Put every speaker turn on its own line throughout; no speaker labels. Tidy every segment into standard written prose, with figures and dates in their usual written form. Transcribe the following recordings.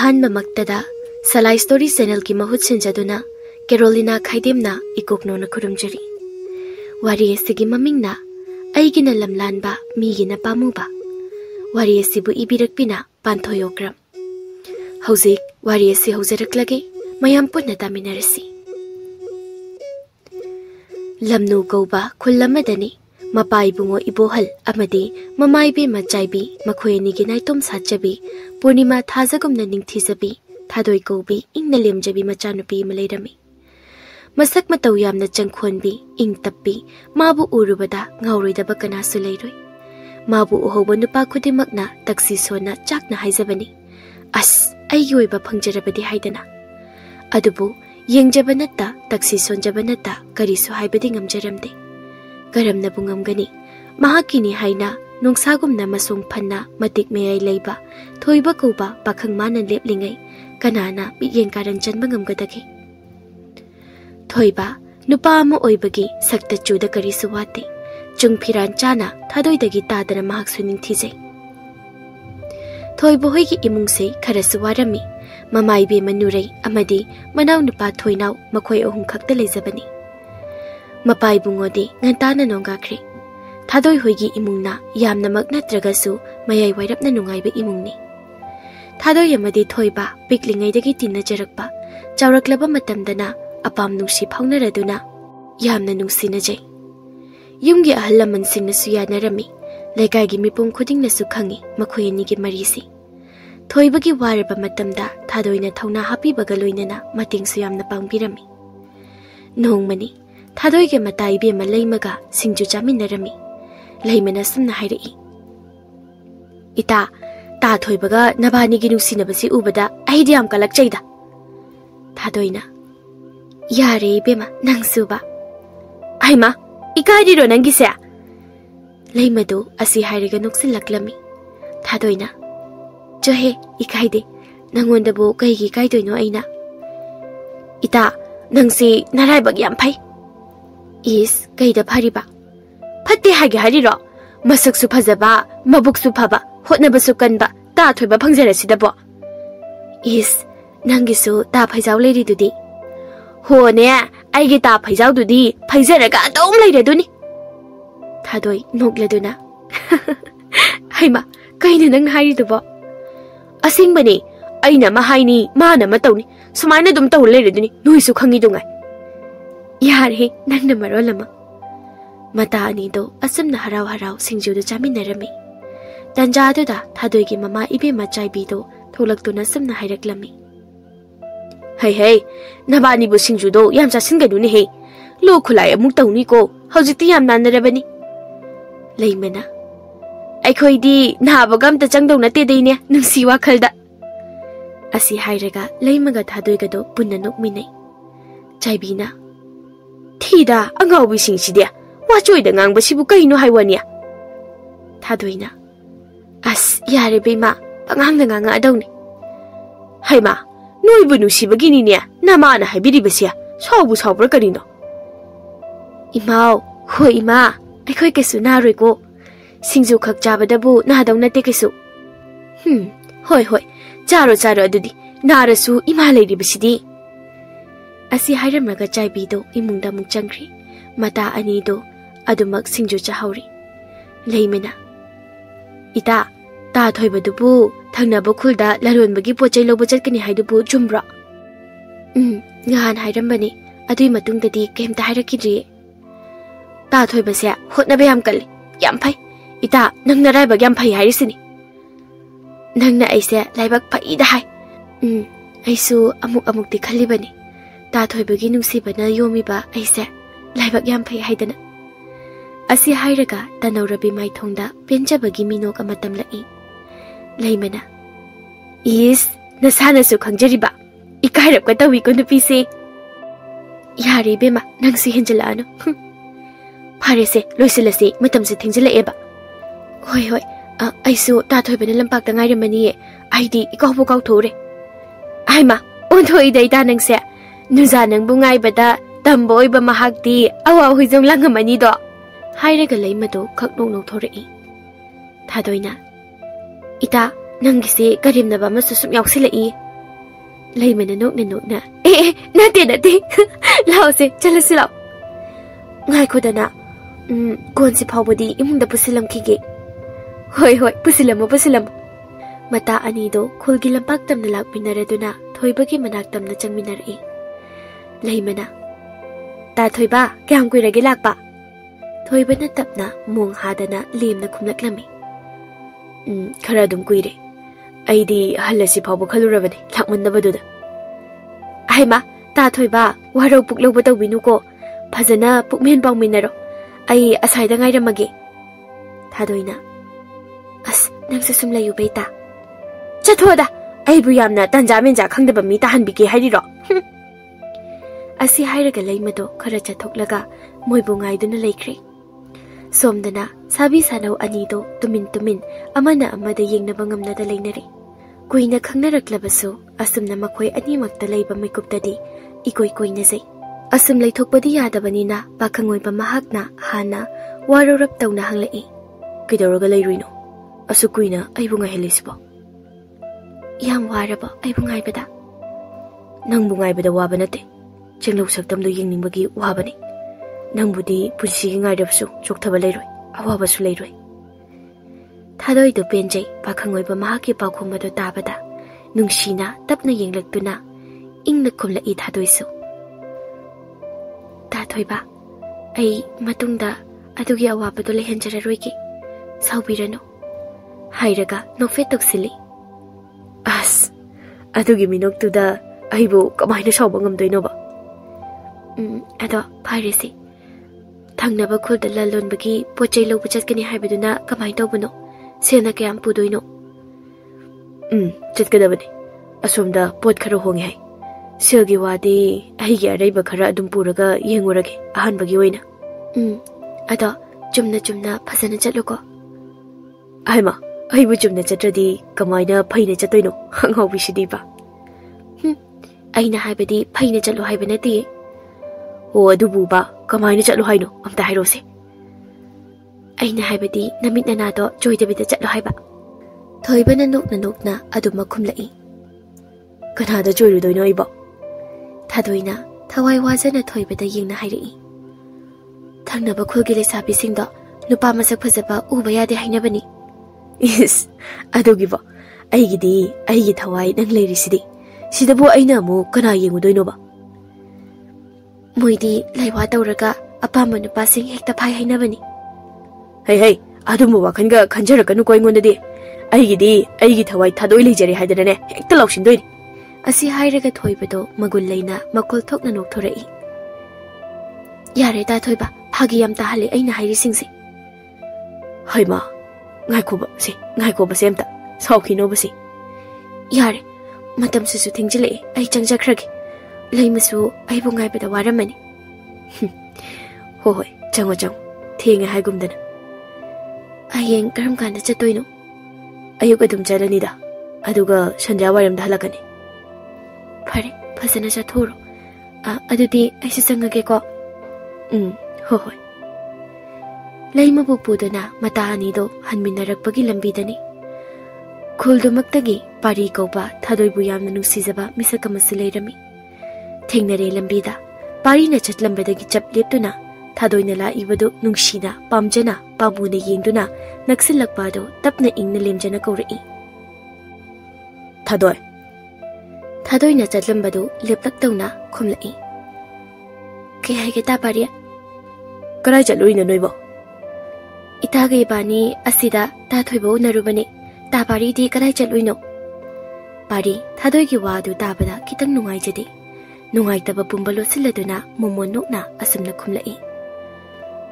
अहानबमक्तदा सलाई story channel की महुत सिंजदुना Carolina खाइदेमना इकोकनोना खुरुमजरी वारी एसिगी ममिंगना अइगिना लमलानबा मिगिना पामुबा वारी एसिबु इबिरकपिना पांथोय ओक्रम हौजिक वारी एसि हौजरकलगे मयाम पुन्ना तामिनरसी लमनु गौबा खुल्लमदनी मपाइबुंगो इबोहल अमदी ममाइबे मचाइबी मखोयनिगी नाइतोम साचबी पूर्णिमा थाजगुमना निंगथिजबी थादोय कौबी इंगना लेमजबी मचानुपी मलेरमी मसक मतौ यामना चंखोनबी इंग तप्पी माबु उरुबदा ngauroidaba kanasu leiroi माबु उहोबो नुपा खुदिमकना तक्सी सोना चाकना हाइजबनी अस अइगी ओइबा फंगजरबदी हाइदना अदुबु येंगजबा नत्ता तक्सी सोनजबा नत्ता करिसु हाइबदी ngamjaramde करमना बुंगमगनी महाकिनी हाइना नोंसागुमना मसोंग फन्ना मतिक मेयाई लेबा थोइबा कौबा पाखंग माना लेपलिंगै कनाना बियेन कारन चनबा ngamगदगे थोइबा नुपा अमा ओइबगी सक्ता चुदा करिसु वाते चुंग फिरान चाना थादोइदगी तादना महाक सुनिंग थिजै थोइबो होइगी इमुंगसे खरसु वारमी ममाइबे मनुरै अमदी मनाउ नुपा थोइनाउ मखोय अहुम खक्ता लेजबनी मपाई बुंगोदी ngantana nongakre थादोय होइगी इमुंगना यामनमक नत्रगसु मयाई वाइरपना नुंगाइबे इमुंगनी थादोय यमदी थोइबा पिकलिंगैदगी तिन्नजरकपा चावरक्लबा मतमदना अपाम नुंसी फाउनरदुना यामना नुंसिनजै युमगी अहल लमनसिंगनसु यानरमी लेकाइगी मिपुम खुदिंगनसु खंगी मखोयनिगी मरीसी थोइबगी वारबा मतमदा थादोयना थौना हापीबगा लोइनना मतिंगसु यामना पांगबिरमी नोंगमनी थादोइगे मताइबे मलैमगा सिंजु चामिनरमी लैमना सुमना हाइरई इता ता थोइबगा नबानिगी नुसिनबसी उबदा आइदि याम कलकचैदा थादोइना यारे बेमा नंगसुबा आइमा इकाइदिरो नंगिसे लैमदो असि हाइरगा नुक्सिलक्लमी थादोइना जोहे इकाइदे नंगोंदबो कइगी काइदोइनो आइना इता नंगसी नारायबग याम फै इस कईदा फरीबा फत्ते हागे हारिरो मसकसु फजबा मबुकसु फबा होटनबसु कनबा ता थोइबा फंगजरसिदबो इस नंगिसु ता फैजाव लेरिदुदी होने आइगे ता फैजावदुदी फैजरगा अदोम लेरदुनी थादोय नोगलदुना हाइमा कइने नंग हारिदुबो असिंगबने अइना मा हाइनी माना मा तौनी सुमाइना दुम तौ लेरदुनी नुइसु खंगिदुंगाय यारे नंगना मरोलमा मता अनिदो असमना हराव हराव सिंजुदो चामिनरमी तंजादुदा थादोइगी ममा इबे मचाइबीदो थोलक्तुना समना हाइरक्लमी हे हे नबानिबो सिंजुदो याम चासिनगदुनी हे लो खुलाय अमुक तौनीको हौजिकति याम नानरबनी लैमना अखोइदी नाबगमता चंगदौ नते दैने नुंसी वाखलदा असि हाइरगा लैमगा थादोइगदो पुन्ना नोकमिनै चाइबीना थीदा अंगाउबी सिंसिदे वाचोइदा ngangbasibu kaino haiwania थादोइना अस यारे बेमा पंगांगना ngang adawni हाइमा नोइबु नुसिबगिनिने नामाना हाइबिरिबसिया सौबु सौब्र करिनो इमाउ हो इमा अखोइ केसु नारोइको सिंजु खक चाबदबु नादौ नते केसु होय होय चारो चारो अदुदी नारसु इमा लेरिबसिदी असि हाइरमरगा चाइबीदो इमुंगदा मुक चंख्री मता अनीदो अदुमक सिंजु चाहौरी लैमना इता ता थोइबदुबु थंगनाबो खुलदा लरोनबगी पोचै लोबो चटकनी हाइदुबु जुमब्रा ngahan हाइरमबनी अदुइ मतुंगददी केमता हाइरकिद्री ता थोइबसे होटनबे याम कल्ली याम फै इता नंगना राइबग याम फै हाइरिसिनी नंगना ऐसे लाइबक फैदा हाइ ऐसु अमुक अमुकति खल्लिबनी ता थोइबगी नुंसिबना योमिबा ऐसे लाइबक याम फै हाइदना असि हाइरगा तनौरबी माइथोंदा पेंजबगी मिनोक अमतम लई लैमना इस नसानसु खंगजरिबा इकाइरब का तवी को नुपीसे यारे बेमा नंगसि हेंजलानो फारेसे लोइसिलसे मतमसे थेंजलाएबा होय होय ऐसु ता थोइबना लंपाक तंगाइरमनी आइदी इकावबो काउथोरे आइमा ओन्थोइ दैता नंगसे नुजा नंगबु ngaibada tamboiba mahakti awa huijong langamani do हाइरगा लैमदो खकनोक नौथोरई थादोइना इता नंगिसे करिमनबा मसु सुम याउसिलई Lamana nokna. Nate. Lao se, chalasi lao. Ngai kodana. Kon si phawbodi imungda pusilam kige. Hoi, pusilam. Mata anido khulgi lampak tamna lakminaraduna thoibagi manak tamna changminarei. Lamana. Ta thoiba kyam kuirage lakpa. Thoibana tapna mung hadana lemna khumlaklami. Khara dum kuire. Aidi halasi phawbo khalurabani lakmannabaduda. Aima ta thoiba waro puklauba tawbinu ko phajana pukmen pawminaro. Ai asaida ngairamage. Thadoina. As nangsa sum layu beita. Chathoda aibu yamna tanjamenja khangdaba mi tahanbige hairiro. Asi hairaga laimado khara chathoklaga moibu ngaiduna laikre. Somdana sabi sanau anido tumin amana amada yengnaba ngamnada lainare. Kuina khangnaraklabasu asumna makhoi animakta laiba maikuptadi ikoi nazai. Asum laithokpadi yadabanina pakhangoiba mahakna hana warorap tawna hanglai. Kidoroga lairuino asu kuina aibu ngaihelisbo. Yang waraba aibu ngaibada. Nangbu ngaibada waba nate. Chenglau saktamdo yengningbagi wabani. Nangbudi punsigi ngairabsu chokthaba lairoi awabasu lairoi. Thadoi do penjai pakhangoiba mahaki paukhomado tabada nungsina tapna yenglaktuna ingna khumlai thadoisu. Ta thoiba ai matungda adugi awabado lehenjararoigi saubirano hairaga nokfe toksili. As adugi minoktuda aibu kamaina sauba ngamdoinoba. Ado pharisi thangnaba khulda lalonbagi pochai lawba chatkani haibaduna kamai tawbano sena kayam pudoino. Chatkadabani asomda pot khara hongi hai. Silgi wadi aigi araiba khara adum puraga yengurage ahanbagi oina. Ado chumna phasana chatluko. Aima aibu chumna chatradi kamaina phaina chatoino hanghaubisidi ba. Aina haibadi phaina chatlu haibanati. O adubu ba kamaina chatlu haino amta hairose. Aina haibadi namit nanado joidabida chatlu haiba. Thoibana nokna aduma khumlai. Kanada joirudoino iba. Thadoina thawai wazana thoibada yengna hairei. Thangnaba khulgi lesapisingdo nupa masak phajaba uba yade hainabani. Yes, adugiba aigi thawai nang leirisidi. Sidabu aina mu kana yengudoino ba. Moidi laiwa tawraga apama nupasing hekta phai hainabani. Hey, adumu wakhanga khanjarakanu ko ingondadi. Aigi thawai thadoi leijari haidane hekta laushindoini. Asi hairaga thoibado magul leina makol thokna nokthorei. Yare ta thoiba phagi yam ta hale aina hairi singsi. Haima ngaikoba se amta saukhino basi. Yare matam sisu thingjile ai changjakhrage. Laimasu aibu ngaibada waramani. Hoi chango thenga haigumdana. Ayeng karam kanda chatoino. Ayuga dum chalanida. Aduga sandya waramda halakani. Phare phasana chathoro. Adudi aisi sangage ko. Hoi. Laima pudana mata anido hanminarakpagi lambidani. Khuldumaktagi pari kauba thadoibu yamna nungsijaba misakamasu leirami. Thengnare lambida parina chatlambadagi chap leptuna thadoina la ibadu nungsina pamjana pamuna yengduna naksilakpado tapna ingna lemjana kaurei. Thadoina chatlambadu leplaktawna khumlai. Ke haige ta pariya karai chatloina noibo. Itaga ibani asida ta thoibo narubani ta pari di karai chatloino. Pari thadoigi wadu tabada kitang nungaijadi. Nungaitaba pumbalo siladuna momonokna asumna khumlai.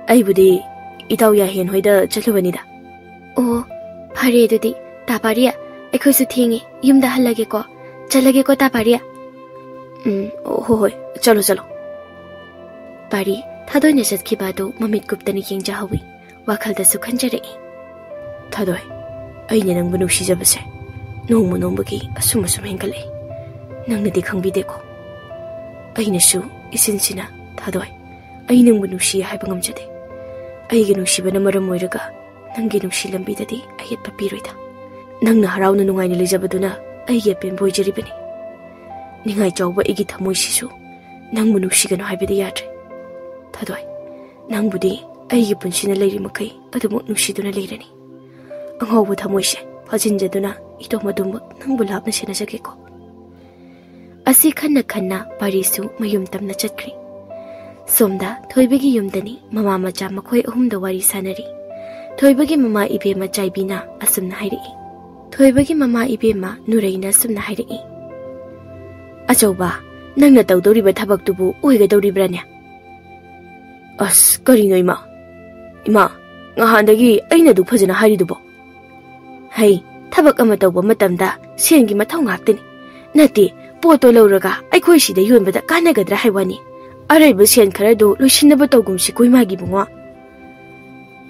Aibudi itaw ya hen hoida chatlubanida. Oh, phare dudi ta pariya ekhoisu thingi yumda halage ko chalage ko ta pariya. Hoi chalo. Pari thadoina chatkibadu mamit guptani yengja hawi wakhalda sukhanjarei. Thadoi aine nangbu nuksijabase nongmagi asum hengalai. Nangnadi khangbideko. Ainasu isinsina thadoi ai nangbu nuksi haiba ngamjade. Aigi nuksibana maram oiraga nangi nuksi lambidadi ayetpa piroida. Nangna harauna nungaina lejabaduna aigi apenbo oijaribani. ningai chawba igi thamoi sisu nang munu sigano haibedi yatre thadoi nang budi aigi punsina leiri makai adumu nusiduna leirani angawbu thamoi se phajinjaduna itomadum nang bulapna sena jageko asi khanna khanna parisu mayum tamna chatkri somda thoibegi yumdani mama macha makhoi ahumda wari sanari thoibegi mama ibe ma chaibina asumna hairi thoibegi mama ibe ma nureina sumna hairi achauba nangna tawdori thabak tubu oiga dori branya as karino ima ngahandagi aina du phajana hari dubo hai thabak ama tawba matamda sengi mathau ngaktini nati poto lawraga aikhoi sida yonbada kanagadra haiwani araiba sen khara do loisinaba tawgumsi koimagi bungo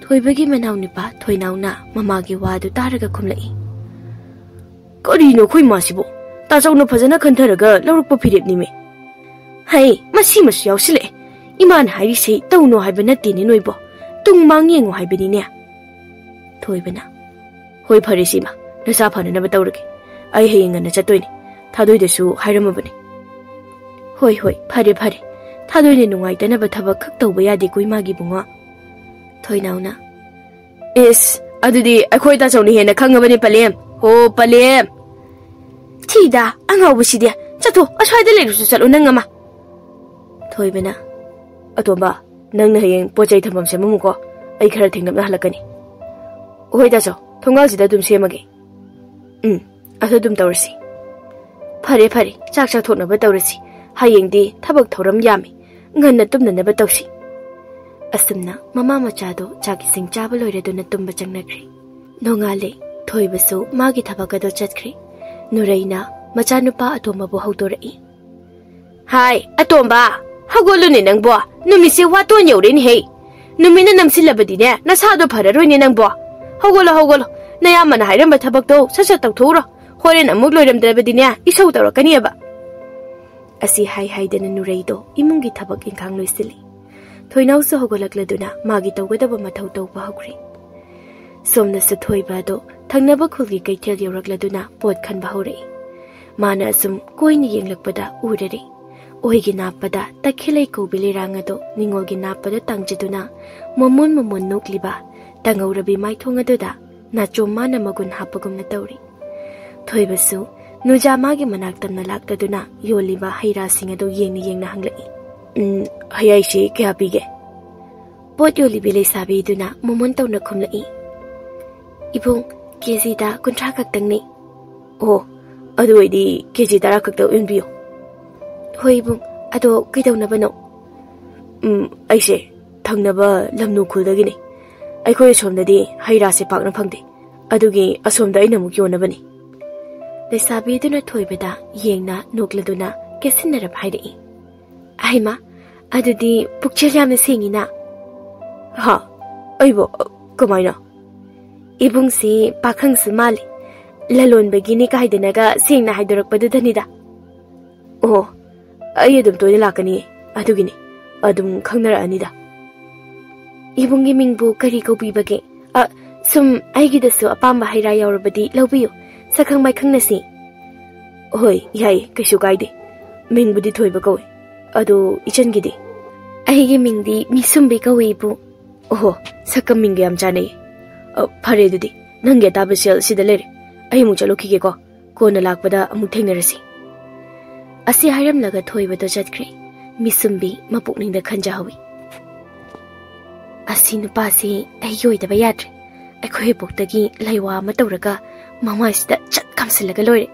thoibagi manaw nipa thoinauna mamagi wadu taraga khumlai karino khoi masibo ta chawna phajana khantharaga lawrukpa phirepni me hai masi masu yausile iman hairi sei tawno haiba natti ni noibo tung mangengo haibini ne thoibana hoi phare sima nasa phana na batawrage ai heyinga na chatoini thadoi desu hairamabani hoi phare thadoi ne nungai tana ba thaba khak tawba yade koimagi bungo thoinauna is adudi akhoi ta chawni hena khangabani palem ho palem thida angawbu side chato ashaida lerusu chalo nangama thoibana atomba nangna hayeng pochai thamam semamuko ai khara thingnamna halakani hoi da chaw thongal sida dum semage adum tawrsi phare chak thokna ba tawrsi hayeng di thabak thoram yami nganna tumna na ba tawsi asumna mama macha do chaki sing chaba loire do na tumba changnakri nongale thoibasu magi thabaka do chatkhri nureina macha nupa atoma bo hautorai hai atomba hagolune nangbo numise waton yore ni hei numina namsilabadi ne nasado phararoi ni nangbo hagolo nayamana hairamba thabak do sasa tawthoro horen amuk loiramdrabadi ne isau tawrakani aba asi haidana nureido imungi thabak ingkhang loisili thoinau so hogolakladuna magi tawgadaba mathau tawba hokri somna se thoiba do thangnaba khulgi kaitel yorakladuna pot khanba hore mana asum koini yenglakpada urare oigi napada takhilai kobili rangado ningolgi napada tangjiduna momon nokliba tangaurabi maithongadoda nachomana magun hapagumna tawri thoibasu nujamagi manaktamna laktaduna yoliba haira singado yengna hanglai hayai shi kya pige pot yolibi leisabi duna momon tawna khumlai ibung kezi da kuntra kaktangni oh adu oidi kezi dara kakta unbiyo hoi bung ado kaidawna no aise thangnaba lamnu khulagini aikhoi somdadi haira se pakna phangde adugi asomda aina muk yonabani lesabi duna thoibada yengna nokladuna kesinara bhaidei aima adudi pukcheryam singina ha aibo kamaina ibung si pakhang sumali lalon bagini kaidanaga singna haidorakpadu dhanida oh ai adum toina lakani adugini adum khangnara anida ibungi mingbu kari kobibage sum aigi dasu apamba haira yaurabadi lawbiyo sakhang mai khangnasi hoi yai kaishu kaide mingbudi thoiba kawi adu ichangidi aigi mingdi misumbi kawi bu oh sakam mingi am chanai phare dudi nangge tabasel sida lere ai mu chalo khige ko kona lakpada amuk thengnarasi asi hairam laga thoibado chatkre misumbi mapukningda khanja hawi asi nupasi ayoi da bayatre akhoi boktagi laiwa matawraga mamaisda chat kamsilaga loire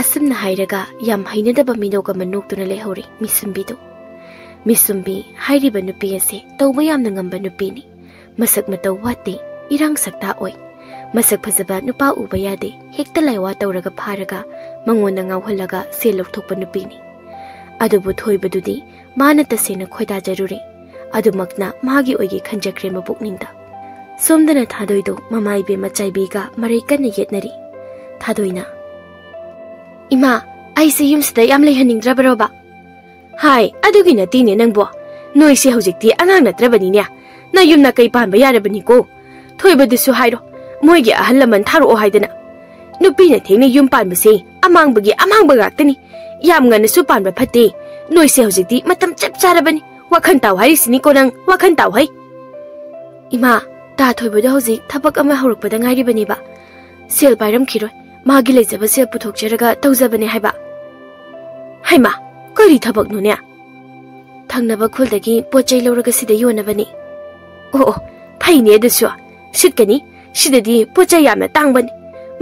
asumna hairaga yam hainada ba minoga manuktuna lehori misumbi hairiba nupi ase tawba yamna ngamba nupi ni masak mataw wate irang sakta oi masak phajaba nupa uba yade hekta laiwa tawraga pharaga mangona ngawhalaga selok thokpa nupi ni adubu thoibadudi mana tasena khoida jaruri adumakna magi oigi khanjakre mabukningda somdana thadoido mamai be machaibiga marai kanna yetnari thadoina ima aise yumsida yam leihaningdrabaroba hai adugi na tine nangbo noise hojikti anang natrabani ne na yumna kai panba yarabani ko thoibadisu hairo moigi ahalaman tharu haidana नुपीना थेंगना युम पानबसे अमांगबगी अमांगबा गाक्तनी याम ngana su panba phate noi se hojikti matam chap charabani wakhan taw harisini ko nang wakhan taw hai ima ta thoiboda hojik thabak ama horokpada ngairi bani ba sel pairam khiroi magi lejaba sel puthok jaraga tawjabani haiba haima kari thabak nu ne thangnaba kholdagi pochai loraga sida yonabani o phaine desu sitkani sidadi pochai yamna tangbani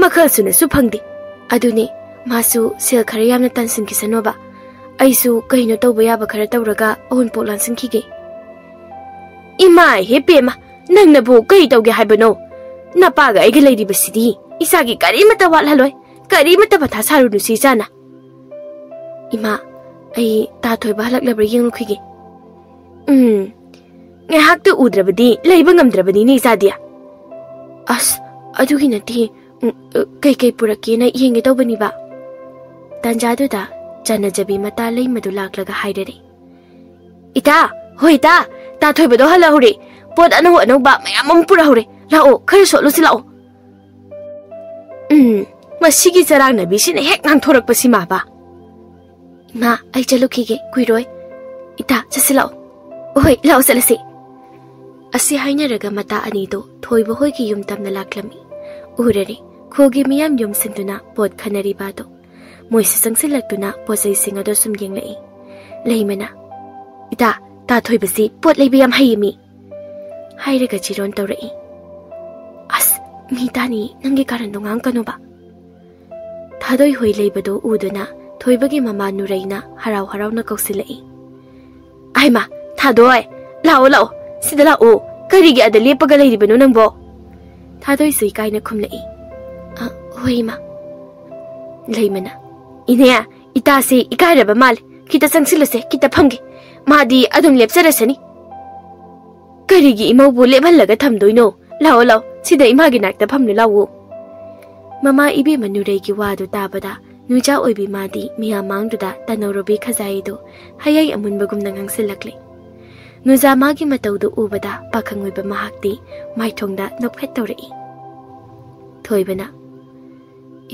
makhal suna su phangdi aduni masu sel khara yamna tansin kisanoba aisu kaino tawba yaba khara tawraga on polan sinkhige ima he pema nangna bo kai tawge haibano napaga aige leidi basidi isagi kari mata walhaloi kari mata batha saru nu si jana ima ai ta thoiba halaklabra yenglu khige ngai haktu udrabadi leiba ngamdrabani ni sadia as adugi nati kai kai purake na yenge tawbani ba tanjadu da janajabi mata lei madu laklaga haidare ita hoi ta ta thoibado hala hore pot anu anu ba mayam pura hore lao khare so lu si lao masigi sarang na bi sine hek ngang thorak pasima ba na ai chaluki ge kuiroi ita chasilao oi lao salase asi haina raga mata ani do thoibo hoi ki yum tamna laklami urare khogi miyam yum sinduna pot khanari ba do moise sangsilakuna posai singa do sum yenglei leimana ita ta thoibasi pot leibiyam haimi hairaga jiron tawrai as mi tani nangi karan dongang kanoba thadoi hoi leibado uduna thoibagi mama nureina harau harau na kausilei aima thadoi lao lao sida lao karigi adale paga leiribano nangbo thadoi sui kaina khumlei hoima leimana Ineya, ita se ikara ba mal, kita sangsilase, kita phamge, madi adum lepsarasani. Karigi imau bu lebhallaga thamdoino, lao lao, sida imagi nakta phamnu lawo. Mama ibe manurei ki wadu tabada, nuja oibi madi miya mangduda tanorobi khazaido, hayai amunbagum nangang silakle. Nuja magi mataudu ubada pakhangoiba mahakti, maithongda nopkhat tawrei. Thoibana.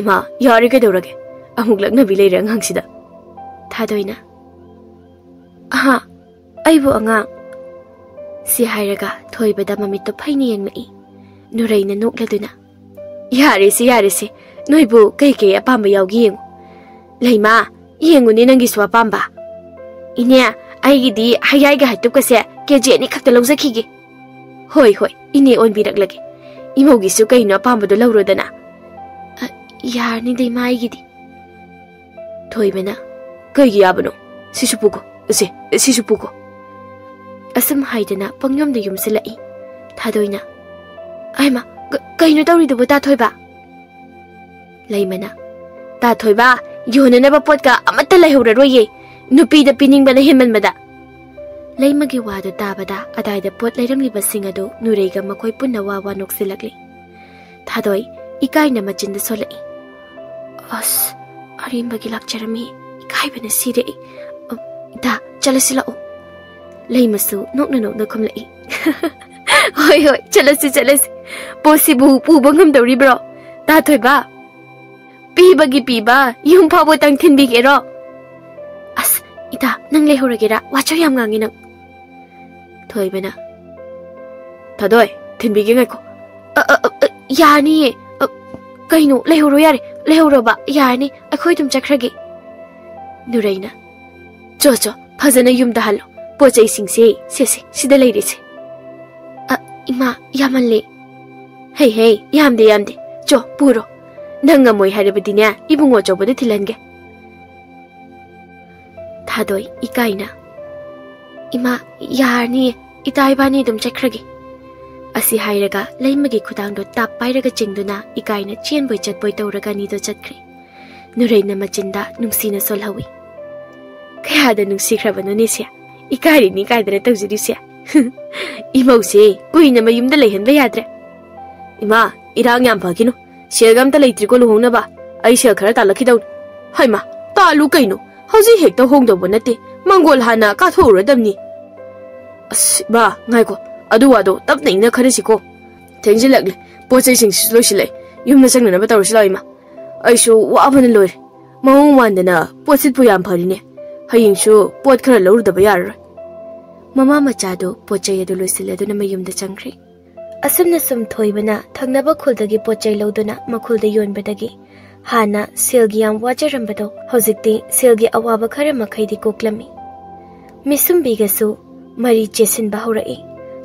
Ima, yari ke dorage. Amuk lagna bilay rang hang sida thadoy na aha aibo anga si hairaga thoibada mamito phaini yengmai nureina nokladuna yare si noibu kai kai apamba yawgi yengu leima yengu ni nangi swa pamba ine aigi di hayai ga hatup kase keje ni khakta lawzakhige hoi ine on birak lage imogi su kai no pamba do lawrodana yar ni dei mai gi di thoibena kai gi abano sisupuko sisupuko asam haidana pangyom de yumsilai thadoina aima kaino tawri du ta thoiba leimana ta thoiba yona na ba potka amata lehura roye nupi da pining bana himan mada leimagi wadu tabada adai da pot leiramli basinga do nurega makoi punna wa noksilakli thadoi ikai na machin da solai as arimba gilak charami kai bana sire da chalasila o leimasu nokna khumlai hoi chalasi possible pu bangam dawri bro ta thoiba piba yum phawo tang thin bi gero as ita nang le horagera wacho yam ngangi nang thoibena thadoi thin bi ge ngai ko yani kaino le horo yare lehoroba yani akhoi tum chakhrage nureina cho phajana yumda halo pochai singse se sida leire se ima yamalle hey yamde cho puro nanga moi harabadinya ibungo chobode thilange thadoi ikaina ima yarni itai bani dum chakhrage asi hairaga leimagi khudang do tap pairaga chingduna ikaina chenboi chatboi tawraga ni do chatkre nureina machinda nungsina solhawi kaya da nungsi khrabano ni sia ikari ni kaidra tawjiri sia imause kuina mayumda leihanba yadre ima irang yam phagino shelgam ta leitri ko luhona ba ai shel khara ta lakhidaw haima ta lu kaino hauji hekta hongdo bonate mangol hana ka thoradamni as ba ngai ko adu wado tap nei na khare siko thengjilakle pochai sing slosile yumna changna ba tawrsi laima
ꯑꯩꯁꯨ ꯋꯥꯕꯅ ꯂꯣꯏꯔꯦ ꯃꯑꯣꯡ ꯃꯥꯟꯗꯅ ꯄꯣꯠꯁꯤꯠꯄꯨ ꯌꯥꯝ ꯐꯔꯤꯅꯦ ꯍꯌꯦꯡꯁꯨ ꯄꯣꯠ ꯈꯔ ꯂꯧꯔꯨꯗꯕ ꯌꯥꯔꯔꯣꯏ
ꯃꯃꯥ ꯃꯆꯥꯗꯣ ꯄꯣꯠꯆꯩ ꯑꯗꯨ ꯂꯣꯏꯁꯤꯜꯂꯗꯨꯅ ꯃꯌꯨꯝꯗ ꯆꯪꯈ꯭ꯔꯦ ꯑꯁꯨꯝꯅ ꯁꯨꯝ ꯊꯣꯏꯕꯅ ꯊꯪꯅꯕ ꯈꯨꯜꯗꯒꯤ ꯄꯣꯠꯆꯩ ꯂꯧꯗꯨꯅ ꯃꯈꯨꯜꯗ ꯌꯣꯟꯕꯗꯒꯤ ꯍꯥꯟꯅ ꯁꯦꯜꯒꯤ ꯌꯥꯝ ꯋꯥꯖꯔꯝꯕꯗꯣ ꯍꯧꯖꯤꯛꯇꯤ ꯁꯦꯜꯒꯤ ꯑꯋꯥꯕ ꯈꯔ ꯃꯈꯩꯗꯤ ꯀꯣꯛꯂꯝꯃꯤ ꯃꯤꯁꯨꯝꯕꯤꯒꯁꯨ ꯃꯔꯤ ꯆꯦꯠꯁꯤꯟꯕ ꯍꯧꯔꯛꯏ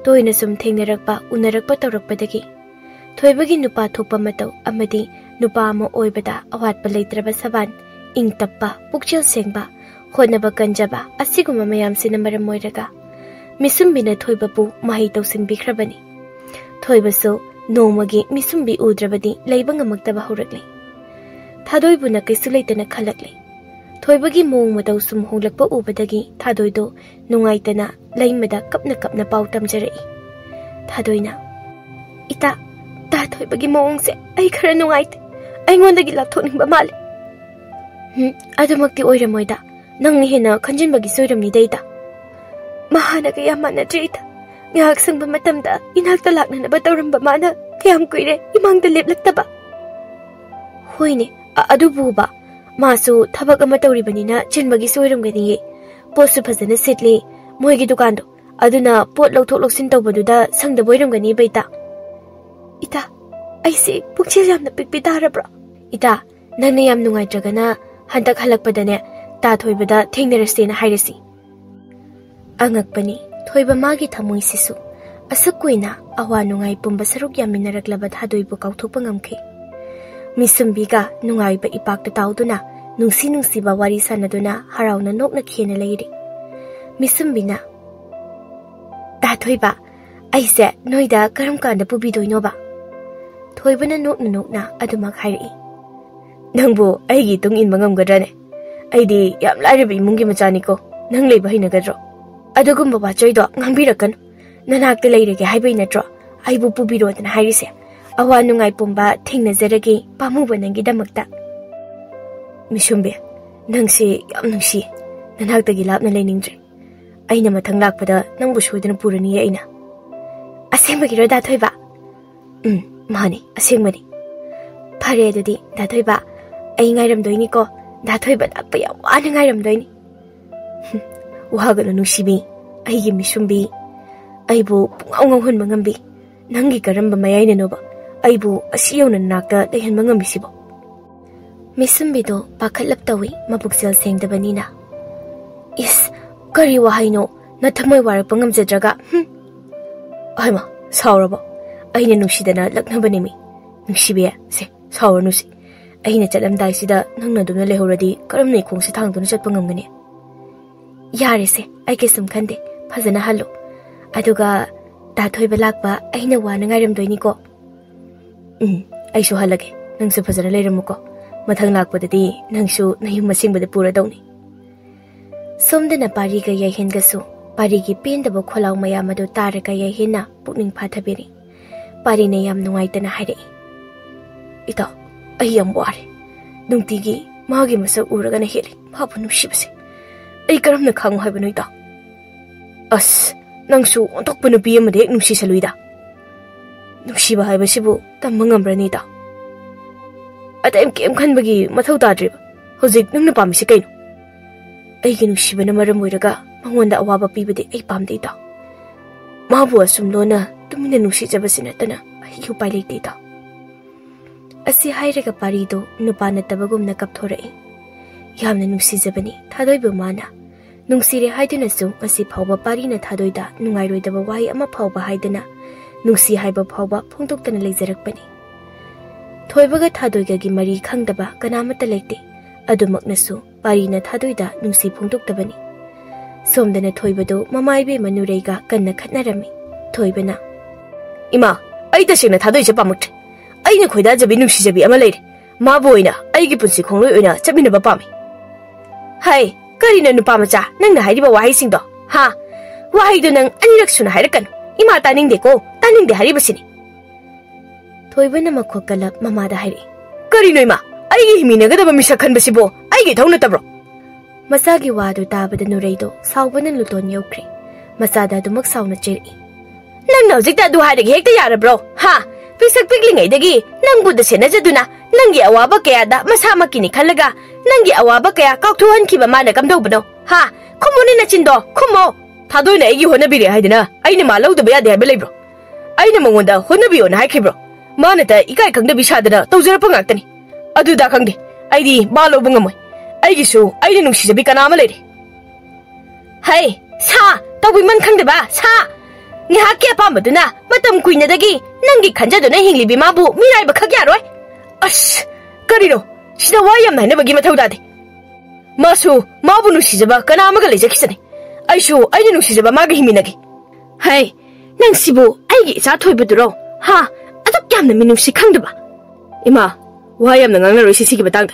ꯇꯣꯏꯅ ꯁꯨꯝ ꯊꯦꯡꯅꯔꯛꯄ ꯎꯅꯔꯛꯄ ꯇꯧꯔꯛꯄꯗꯒꯤ ꯊꯣꯏꯕꯒꯤ ꯅꯨꯄꯥ ꯊꯣꯛꯄ ꯃꯇꯧ ꯑꯃꯗꯤ ꯅꯨꯄꯥ ꯑꯃ ꯑꯣꯏꯕꯗ ꯑꯋꯥꯠꯄ ꯂꯩꯇ꯭ꯔꯕ ꯁꯕꯥꯟ ꯏꯪ ꯇꯞꯄ ꯄꯨꯛꯆꯦꯜ ꯁꯦꯡꯕ ꯍꯣꯠꯅꯕ ꯀꯟꯖꯕ ꯑꯁꯤꯒꯨꯝꯕ ꯃꯌꯥꯝꯁꯤꯅ ꯃꯔꯝ ꯑꯣꯏꯔꯒ ꯃꯤꯁꯨꯝꯕꯤꯅ ꯊꯣꯏꯕꯕꯨ ꯃꯍꯩ ꯇꯧꯁꯤꯟꯕꯤꯈ꯭ꯔꯕꯅꯤ ꯊꯣꯏꯕꯁꯨ ꯅꯣꯡꯃꯒꯤ ꯃꯤꯁꯨꯝꯕꯤ ꯎꯗ꯭ꯔꯕꯗꯤ ꯂꯩꯕ ꯉꯝꯃꯛꯇꯕ ꯍꯧꯔꯛꯂꯤ ꯊꯥꯗꯣꯏꯕꯨꯅ ꯀꯩꯁꯨ ꯂꯩꯇꯅ ꯈꯜꯂꯛꯂꯤ ꯊꯣꯏꯕꯒꯤ ꯃꯑꯣꯡ ꯃꯇꯧ ꯁꯨꯝ ꯍꯣꯡꯂꯛꯄ ꯎꯕꯗꯒꯤ ꯊꯥꯗꯣꯏꯗꯣ ꯅꯨꯡꯉꯥꯏꯇꯅ ꯂꯩꯃꯗ ꯀꯞꯅ ꯀꯞꯅ ꯄꯥꯎ ꯇꯝꯖꯔꯛꯏ ꯊꯥꯗꯣꯏꯅ ꯏꯇꯥ ꯊꯣꯏꯕꯒꯤ ꯃꯑꯣꯡꯁꯦ ꯑꯩ ꯈꯔ ꯅꯨꯡꯉꯥꯏꯇꯦ ꯑꯩꯉꯣꯟꯗꯒꯤ ꯂꯥꯞꯊꯣꯛꯅꯤꯡꯕ ꯃꯥꯜꯂꯤ ꯑꯗꯨꯃꯛꯇꯤ ꯑꯣꯏꯔꯝꯃꯣꯏꯗ ꯅꯪꯅ ꯍꯦꯟꯅ ꯈꯟꯖꯤꯟꯕꯒꯤ ꯁꯣꯏꯔꯝꯅꯤꯗ ꯏꯇꯥ ꯃꯍꯥꯛꯅꯒ ꯌꯥꯝ ꯃꯥꯟꯅꯗ꯭ꯔꯦ ꯏꯇꯥ ꯉꯥꯏꯍꯥꯛ ꯁꯪꯕ ꯃꯇꯝꯗ ꯏꯅꯥꯛꯇ ꯂꯥꯛꯅꯅꯕ ꯇꯧꯔꯝꯕ ꯃꯥꯅ ꯀꯌꯥꯝ ꯀꯨꯏꯔꯦ ꯏꯃꯥꯡꯗ ꯂꯦꯞꯂꯛꯇꯕ ꯍꯣꯏꯅꯦ ꯑꯗꯨꯕꯨꯕ 마수 타박 ama tawribанina chinbagi soiramganiye potsu phajana sitli moigi dukando aduna pot lawthok loksin tawbaduda sangda boiramgani baita ita aise pukchil yamna pikpi tarabra ita nangna yam nungai tragana hantak halakpadane ta thoibada thengnarase na hairasi angakpani thoiba magi thamoi sisu asakkuina awa nungai pumba saruk yaminaraklaba thadoibu kauthokpa ngamkhe misumbiga nungai ba ipakta tauduna nungsi ba wari sanaduna harauna nokna khena leiri misumbina ta thoiba aise noida karam kanda pubidoino ba thoibana nokna aduma khairi nangbo aigi tung in mangam gadrane aidi yam lairibi mungi machani ko nang leiba hina gadro adugumba ba choido ngambirakan nanakte leirege haibai natro aibu pubirodana hairise awa nungai pumba thingna jaragi pamuba nangi damakta misumbe nangsi yam nungsi nanakdagi lapna leiningdre aina mathang lakpada nangbu soidana purani aina asengmagi ro da thoiba mani asengmani phare adudi da thoiba ai ngairam doini ko da thoiba lakpa ya wana ngairam doini wahagana nungsibi aigi misumbi aibu pungau hun mangambi nangi karamba mayaina noba aibu asiyona nakta lehan mangambi sibo misumbido pakhatlap tawi mabuksel sengdabanina is kari wahaino nathamoi warakpa ngamjadraga aima saurabo aina nungsidana laknabani mi nungsibe se sauranusi aina chalamdai sida nangna dumna lehoradi karamnai khongsi thangduna chatpa ngamgani yare se ai ke sum khande phajana hallo aduga ta thoiba lakpa aina wana ngairam doini ko aisu halage nangsu phajana leiramuko mathang lakpadadi nangsu nayum masingbada pura dawni somdana pariga yaihengasu parigi pendaba kholaw mayamadu taraga yaihena pukning phathabiri parina yam nungaitana haire ita ai yam ware nungtigi magi masak uragana heli phabu nusibase ai karamna khangu haibanu ita as nangsu ontokpanu piyamade ek nusi saluida nusiba haibasibu tamma ngamrani ita atem kem khanbagi mathau tadriba hojik nangna pamisi kaino aigi nusibana maram oiraga mangonda awaba pibade ai pamde ita mabu asumlona tumina nusi jabasina tana ai upai leite ita asi hairaga parido nupana tabagumna kapthorai yamna nusi jabani thadoibu mana nungsire haiduna su asi phawba parina thadoida nungai roidaba wai ama phawba haiduna nungsi haiba phawba phongtoktana leijarakpani thoibaga thadoiga gi mari khangdaba kanamata leite adumaknasu parina thadoida nungsi phongtoktabani somdana thoibado mamaibe manureiga kanna khatnarami thoibana ima ai tasena thadoi cha pamut aina khoida jabi nungsi jabi ama leire ma boina aigi punsi khongloi oina chaminaba pami hai karina nupa macha nangna hairiba wahai singdo ha wahai do nang anirak suna hairakan ima taningde ko taningde haribasini thoibana makhokalap mamada hairi karino ima aigi himinagadaba misa khanbasibo aigi thongna tabro masagi wadu tabada nureido saubana luton yokri masada dumak sauna cheri nang hojikta du hairigi hekta yarabro ha pisak piklingai dagi nang buda sena jaduna
Nangi awaba kaya da masama kini khalaga nangi awaba kaya kauktuhan kiba mana kamdobno ha khumuni na chindo khumo thadoi na egi hona bire haidina aina ma lauda ba yade ha belebro aina mangonda hona biyo na haikibro mana ta ikai khangda bisadana tawjara pangaktani adu da khangde aidi ba lobu ngamoi aigi su aina nungsi jabi kana ma leire hai sa tawbi man khangde ba sa ni hakya pamaduna matam kuina dagi nangi khanjaduna hinglibi mabu mirai ba khagya roi As, karino, sida wayam na bagi mathaw dade. Masu, mabu nusijaba kana amaga lejakisane. Aishu, aina nusijaba maga himinagi. Hey, nang sibu, aigi isa thoibuduro. Ha, atuk yamna minusi khangdaba. Ima, wayam na ngangna roi sisi ki batangda.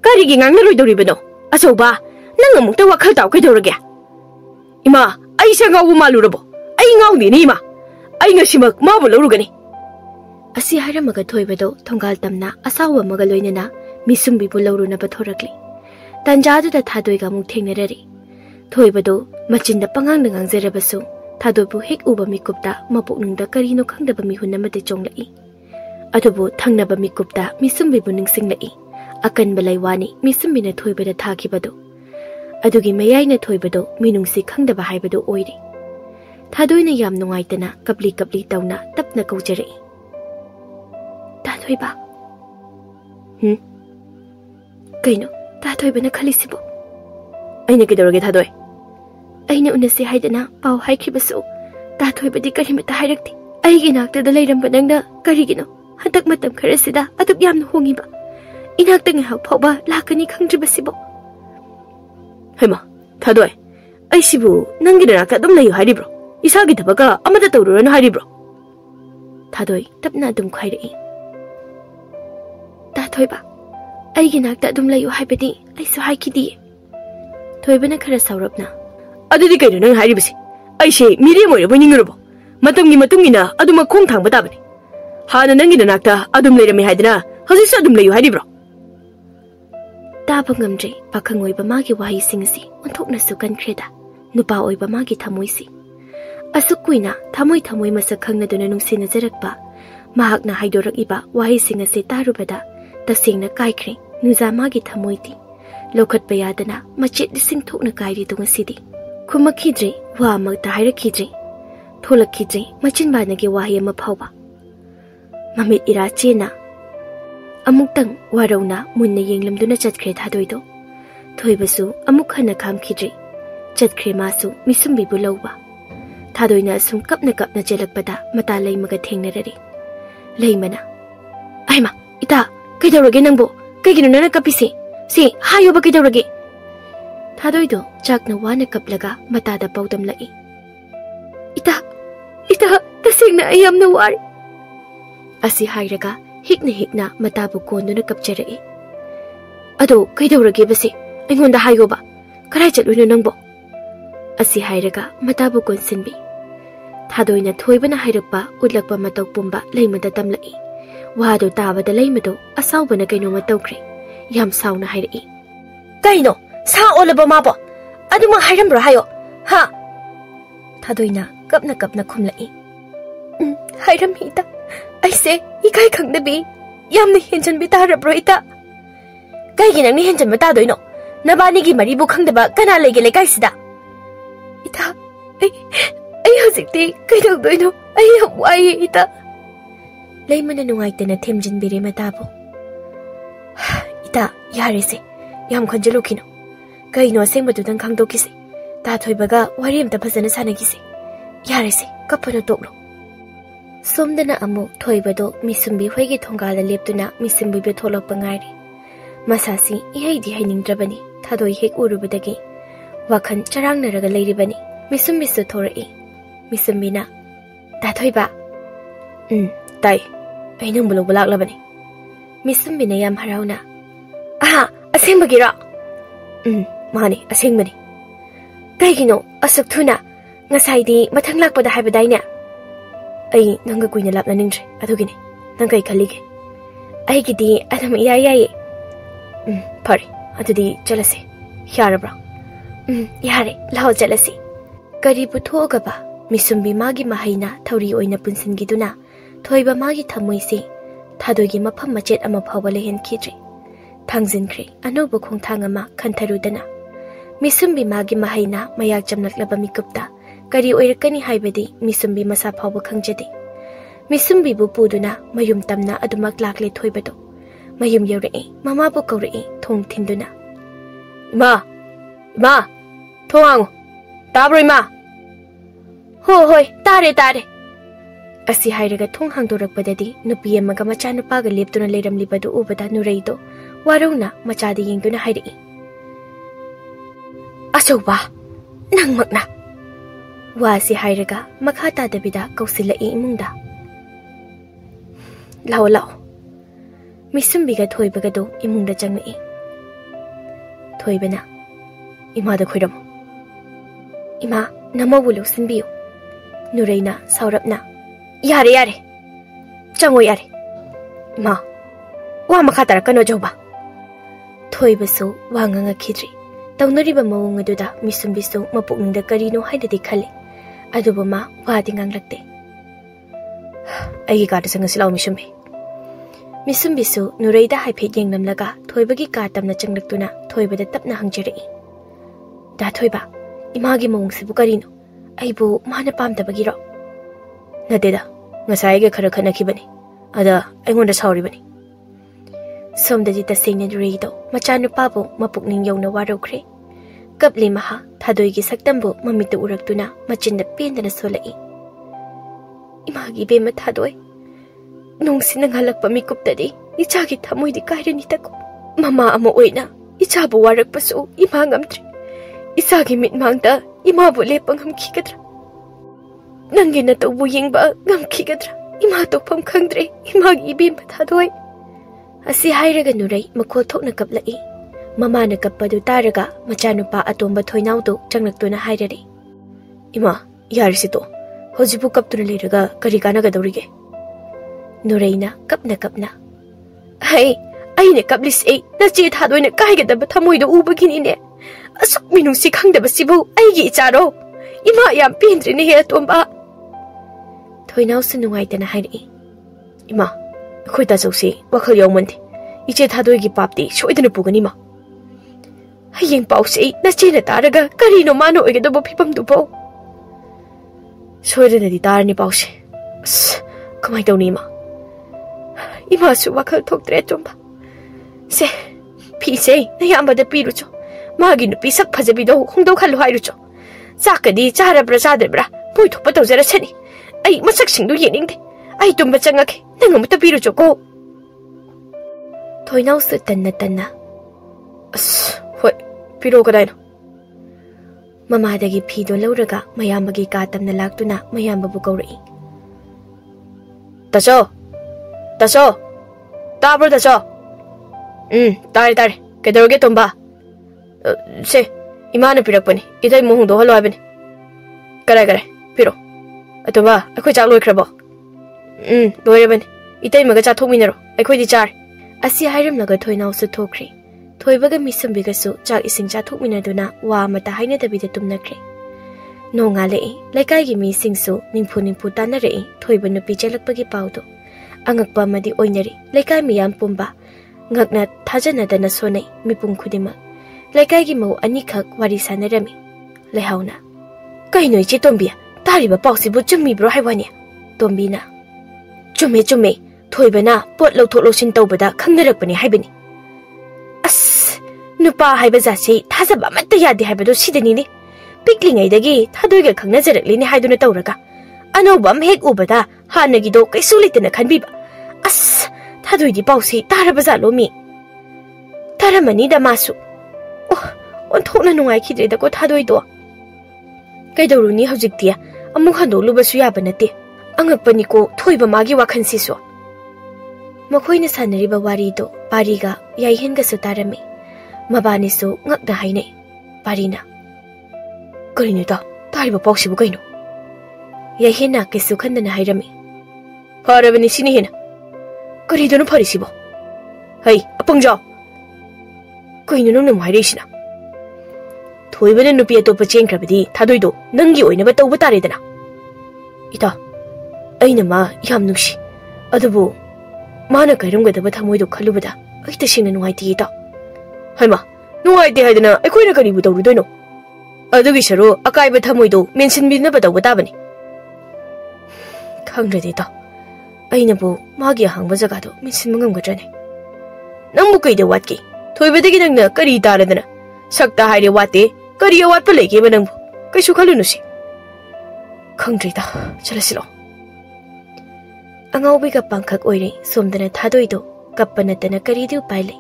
Kari gi ngangna roi doribano. Asoba, nang amukta wakhal taw kaidorage. Ima, aisa ngawu malurabo. Ai ngawni ni ima. Ai ngasimak mabu lorugani. Asi haramaga thoibado thongal tamna asawa maga loinana misumbi bu lawruna bathorakli tanjadu da thadoi ga muk thengnarari thoibado machinda pangang ngang zerabasu thadoi bu hek uba mikupta mapuknungda karino khangdaba mi hunamate chonglai adubu thangnaba mikupta misumbi bu ningsinglai akan balai wani misumbi na thoibada thakibado adugi mayaina thoibado minungsi khangdaba haibado oiri thadoi na yam nungaitana kapli tauna tapna kaujari Athouba. Kaino, Athouba na khalisibo. Aina kidorage thadoi. Aina unasi haidana pau haikibasu. Athouba di karimata hairakti. Aigi nakta da lairamba nangna karigino. Hantak matam kharasida atuk yamna hongiba. Inakta ngahak phauba lakani khangdribasibo. Hema, thadoi. Aisibu nangina nakta dum layu hairibro. Isagi thabaka amada tawrurana hairibro. Thadoi tapna dum khairai. Thoiba, aigi nakta dum layu haibadi aisu haikidi. Thoiba na khara saurabna. Adudi kaino nang hairibasi. Aise miri moirabo ningurobo. Matamgi matungina aduma khong thangba tabani. Hana nangina nakta adum leirami haidana haujisu adum layu hairibro. Taba ngamdre pakhang oiba magi wahi singsi onthokna su kankreda nupa oiba magi thamoisi. Asukuina thamoi masak khangnaduna nungsina jarakba mahakna haidorakiba wahi singase tarubada tasingna kaikre nuza magi thamoiti lokhat bayadana machit dising thokna kairi tunga sidi khumakhidre wa magta hairakidre tholakhidre machin banage wahi ama phawba mamit ira chena amuktang warona munna yenglamduna chatkre thadoido thoibasu amukhana khamkhidre chatkre masu misumbi bulawba thadoina sum kapna jelakpada mata leimaga thengnarari leimana aima ita Kaidorage nangbo, kaigino nana kapisi. Si, hayo ba kaidorage? Thadoido, chakna wana kaplaga matada paudam lai. Ita, tasingna ayam na wari. Asi hairaga, hikna matabu kondo na kapcharai. Ado, kaidorage basi, ayonda hayo ba? Karay chatluno nangbo. Asi hairaga, matabu konsinbi. Thadoina thoiba na hairakpa, udlakpa mataw pumba laimada tamlai. Wado taba da laimado asawba na kaino matawkre yam sawna hairai kaino sa olaba mabo aduma hairambro hayo ha thadoina kapna khumlai hairam hita aise ikai khangdabi yamna henjan bi tarabro ita kaigi nang ni henjan mata doino nabani gi mari bu khangdaba kana lege le kaisida ita ai hojikti kaidok doino ai wai ita Laimana nungaitana themjinbire matabo. Ita yarese yam khanjalukino. Kaino asengmadudang khangdokise. Ta thoibaga wari amta phajana sanagise. Yarese kapana toklo. Somdana amu thoibado misumbi hoigi thongala leptuna misumbi be tholokpa ngairi. Masasi ihaidi hainingdrabani thadoi hek urubadagi. Wakhan charangnaraga leiribani. Misumbi su thorai. Misumbina ta thoiba. Tai. Ay nang bulak labani. Misumbi na yam harauna. Aha, asing bagira. Mani, asing mani. Kaigino, asuk thuna. Ngasay di mathang lakpada haibaday niya. Ay nangga kuy na lap na ningdre. Adugini, nangkay kalige. Ay gidi, adam iyayaye. Pari, adudi jalasi. Yara bra. Yare, lao jalasi. Karibu thuoga ba, misumbi magi mahayna thawri oy na punsin giduna. Thoiba magi thamoisi थादोइगी मफम मचेत अमा फावबा लेहेनखिद्रे थांजिनख्रे अनौब खोंथांग अमा खंथरुदना मिसुम्बी मागी mahayna mayak jamlaklaba mikupta kari oirakani haibadi misumbi masa phawba khangjade misumbi bu puduna mayum tamna adumak lakle thoibado mayum yore mama bu kawre thong thinduna ima thoang tabro ima hoi tare asi hairaga thong hangdorakpadadi nupi amaga macha nupaga leptuna leramlibadu ubada nureido waruna machadi yengduna hairi Athouba nang makna wasi hairaga makhata dabida kausila imungda lao misumbiga thoibaga do imungda jangai thoibana ima da khoiram ima namabulo sinbiyo nureina saurapna yare chango yare ima wa makhata rakano joba thoibasu wanganga khidri Taunariba mawong aduda misumbiso mapukningda karino haidadi khale aduba ma wadi nganglakte aigi kada sanga silaw misumbiso nureida haiphet yengnamlaga thoibagi ka tamna changlaktuna thoibada tapna hangjari da thoiba imagi mawong sibu karino aibu mana pamdabagi ro nadeda ngasai ge khara khana khibani ada aingonda sauribani Somdaji tasingna reido machanu pabu mapukning yongna warokre kapli maha thadoigi saktambu mamitu uraktuna machinda pendana solai imagi be ma thadoi nungsina ngalakpa mikuptadi ichagi thamoidi kairani tako mama amo oina ichabu warakpasu imangamtri isagi mitmangda imabu lepangam khigadra nangina tobu yengba ngam khigadra ima tokpham khangdre imagi be ma thadoi Asi hairaga nurai makol thokna kaplai mama na kappadu taraga machanupa atomba thoinaudo changlaktuna hairari ima yarisito hojibu kaptuna leraga kari kana gadorige nuraina kapna hai aine kaplis ei nachi thadoina kaigadaba thamoido ubagini ne asuk minungsi khangdaba sibu aigi icharo ima yam pendri ne he atomba thoinausu nungaitana hairi ima Khoita jausi wakhal yawmandi iche thadoigi papti soidana pugani ma hayeng pausi na chena taraga karino mano oigedobo phipam dubo soidana di tarni pausi kamai tawni ma ima su wakhal thoktre chomba se phise na yamba da pirucho magi nu pisak phajabido hongdo khalu hairucho sakadi chara prasadebra poi thokpa tawjara chani ai masak singdu yeningde Ai tumba changake nang amata piru choko Thoinau su tanna hoi piro kadai no Mama dagi phido lauraga mayambagi ka tamna laktuna mayamba bu kawrai Taso tabro taso tare kedoroge tumba se imana pirakpani idai mohung do halo abani kare piro atumba akhoi chak loikrabo Loiraban, itai maga cha thokminaro aikhoi di char asi hairam naga thoinau su thokri thoibaga misumbiga su chak ising cha thokminaduna wa mata haina dabida tumnakre nonga le laikai gi mi singsu ningphu tanare thoiba nupi chelakpagi paudo angakpa madi oinari laikai miyam pumba ngakna thajana dana sonai mipum khudima laikai gi mau ani khak wari sanarami lehauna kainoi che tombia tariba pausi bu chummi bro haiwani tombina Chume, thoibana pot lo thok lo sin tawbada khangnarakpani haibani As nupa haiba jasi thajaba matta yadi haibado sidani ni piklingai dagi thadoiga khangnajarakli ni haiduna tawraga anobam hek ubada hanagi do kaisu litana khanbiba As thadoidi pausi taraba jalomi taramani da masu on thokna nungai khidre da ko thadoi do kaidoruni hojiktia amuk hando lubasu yaba nate Angakpani ko thoiba magi wakhan siso Makhoina sanariba warido pariga yaihenga su tarami mabani su ngakda haine parina Karino da tariba pausibu kaino Yahena kesu khandana hairami Parabani sini hena Karidono parisibo Hai apangjaw Kaino nang hairishina Thoibana nupi atopa chengkrabadi thadoido nangi oinaba tawba taredana Ita Aina ma yam nushi adubu Mana kairumgadaba thamoido khalubada ai tasingna nuaiti ita. Haima nuaiti haidana aikoina karibu tawrudoino. Adugi saru akaiba thamoido mensinbinaba tawba tabani. Khangradi ta. Ainabu magi hangba jagado mensinba ngamgadrane. Nangbu kaida watki. Thoibadagi nangna kari taradana. Sakta haire wate kari watpa leikeba nangbu. Kaisu khalunusi. Khangrida chalasilo. Angaubiga pangkhak oire somdana thadoido kappanatana karidu paile.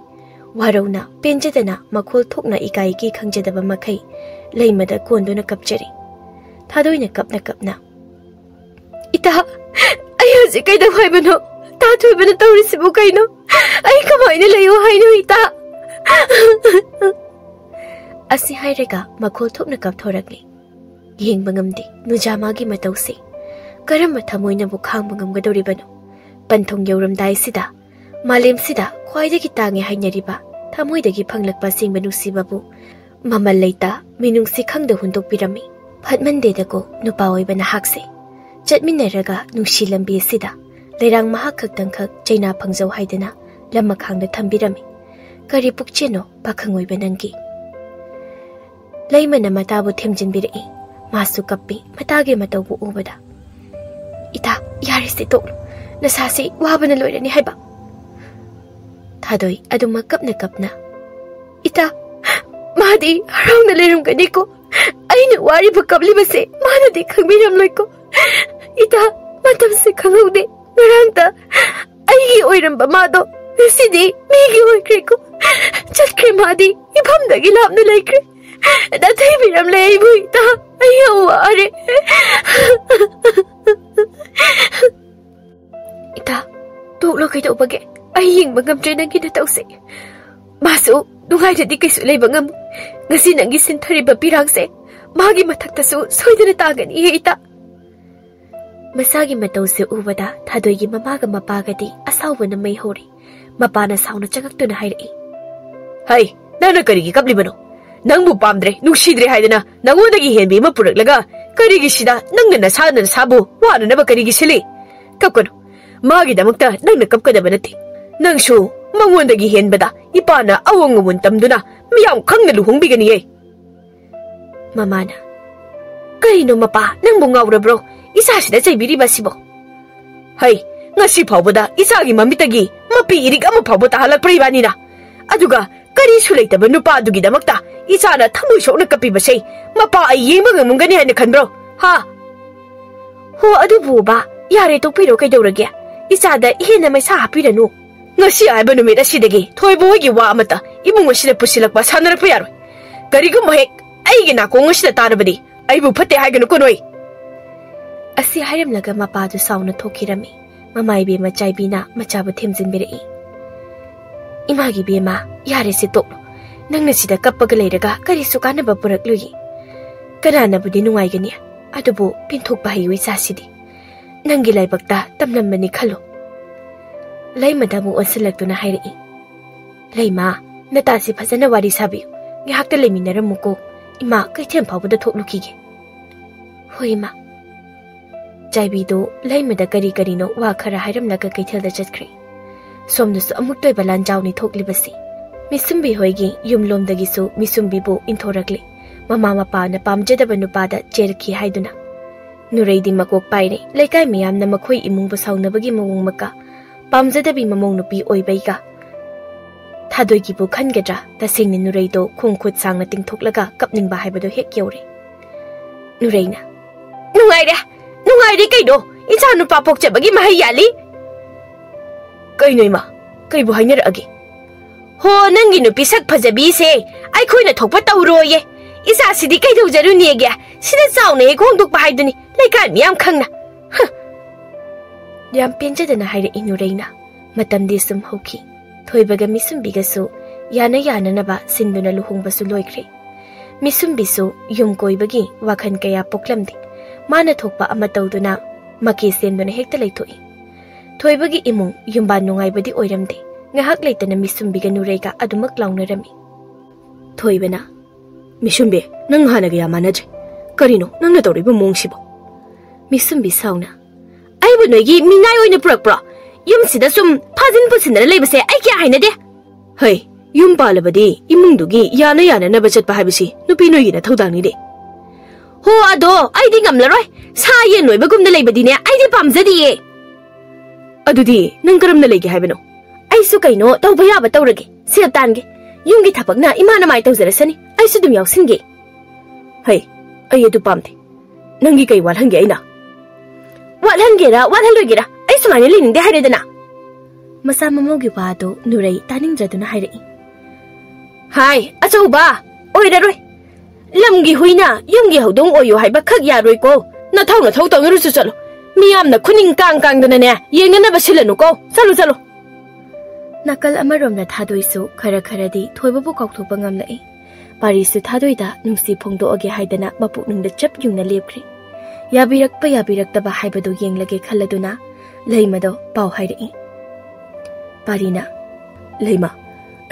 Warona penjadana makhol thokna ikai ki khangjadaba makhai leimada konduna kapchari. Thadoina kapna. Ita ayoji kaida haibano ta thoibana tawrisibu kaino. Ai kamaina leyo haino ita. Asi hairega makhol thokna kapthorakni. Yengba ngamde nujamagi matausi. Karam thamoina bu khangba ngamgadoribano. Panthong yauramdai sida malem sida khwaidagi tange hainariba thamoidagi phanglakpa singba nusibabu mamal leita minungsi khangda hundokpirami. Phatmandedako nupa oibana hakse. Chatminaraga nungsi lambi sida leirang mahak khakhtangkhak chaina phangjau haidana lamakhangda thambirami. Kari pukcheno pakhang oiba nangi. Laimana matabu themjinbirai. Masu kappi matage mataubu ubada. Ita yarisi toklo. Nasasi wabana loirani haiba. Thadoi aduma kapna. Ita madi harauna lerumgani ko. Aina wari ba kablibase manadi khangbiram loiko. Ita matamse khangaude naranta aigi oiramba mado sidi migi oikre ko. Chatkre madi ibhamdagi lapna laikre. Nathai biram leibu ita ayya ware. Ita toklo kai tau bage aying bangam training kita tau se. Masu dungai jadi kaisu lei bangam. Ngasi nangi sinthari bapirang se. Magi mathakta su soidana tagan iye ita. Masagi matau se ubada thadoigi mamaga mapagadi asawna mai hori. Mapana sauna changaktu na hairi. Hai, nana karigi kablibano. Nangbu pamdre nungsidre haidana nangodagi henbi ma puraklaga karigi sida nangna nasana sabu wana naba karigi sili. Kapkano. Magi damakta nangna kapkadaba nati. Nangsu mangondagi henbada ipana awangamun tamduna miyam khangna luhongbigani ye. Mamana. Kaino mapa nangbu ngaurabro isa sida chaibiriba sibo. Hai, ngasi phawbada isagi mamitagi mapi irig ama phawbata halakpri banina. Aduga kari sulaitaba nupa adugi damakta isana thamoi sokna kapibase mapa ai yengba ngamungani haina khanbro. Ha. Ho adubu ba yare tokpiro kaidorage. Isada ihena maisa hapiranu. Ngasi aiba numit asidagi thoibogi wa amata imung asida pusilakpa sanarakpa yaroi. Karigum hek aigi nakong asida tarabadi aibu phate haiganu konoi. Asi hairamlaga mapadu sauna thokirami. Mamaibe machaibina machabu themjinbirai. Imagi bema yare se toklo. Nangna sida kappaga leiraga karisu kanaba puraklugi. Kananabudi nungaigani adubu pinthokpa hayu isasidi. Nangi laibakta tamlambani khalo. Laimadamu onsilaktuna hairai. Laima natasi phajana wari sabiyu. Ngihakta leiminaramuko ima kaithem phawbada thoklukige. Hoi ma. Jaibido laimada kari no wa khara hairamlaga kaithelda chatkre. Somnusu amuktoi balan jawni thoklibasi. Misumbi hoigi yumlomdagisu misumbibu inthorakle. Mama mapa na pamjadaba nupada cherki haiduna. Nureidi makok paire laikai miyamna makhoi imungbu saunabagi mawung maka pamjadabi mamong nupi oibaiga. Thadoigi bu khangadra tasingni nureido khongkhut sangna tingthoklaga kapningba haibado hek yore. Nureina. Nungaire kaido insa nupa pokchabagi mahai yali. Kainoima kaibu hainaragi. Ho nangi nupi sak phajabi se ai khoina thokpa tawroye. Isa sidi kaidau jarunege sida chauna he khongdokpa haiduni laikai miyam khangna. Yam penjadana haire inureina matamdi sum hoki. Thoibaga misumbigasu yana naba sinduna luhungbasu loikre. Misumbisu yumkoibagi wakhan kaya poklamdi. Mana thokpa ama tawduna maki senduna hekta laithoi. Thoibagi imung yumba nungaibadi oiramde. Ngahak laitana misumbiga nurega adumak launarami. Thoibana. Misumbi, nang hanaga yamanaje. Karino, nang natawriba mongsibo. Misumbi sauna. Aibu noigi minay oina purakpra. yum sida sum phajin pusinara leibase ai kya hainade
hai yum palabadi imungdugi yana na bachat pa habisi nupi noi na thodang ni de
ho ado ai di ngamlaroi sa ye noi bagum na leibadi ne ai di pamjadi ye
adudi nang karam na lege haibano
ai su kaino tawba ya ba tawrage sel tange yumgi thapakna imana mai tawjarasani ai su dum yausinge
hai ai edu pamte nangi kai walhange aina
walhangera walhalogera ai sumane lininde haredana masa mamogi wado nurai taningdraduna hairei hai Athouba oiraroi lamgi huina yumgi hodong oyo haiba khak yaroi ko na thau tawru su chalo miyamna khuning kang dana ne yengna ba silanu ko chalo
nakal amarom na thadoi su khara di thoiba bu kaukthop ngamlai pari su thadoi da nungsi phongdo age haidana bapu nungda chap yungna lepkhri yabirak taba haibado yenglage khaladuna leimado pau hairei parina leima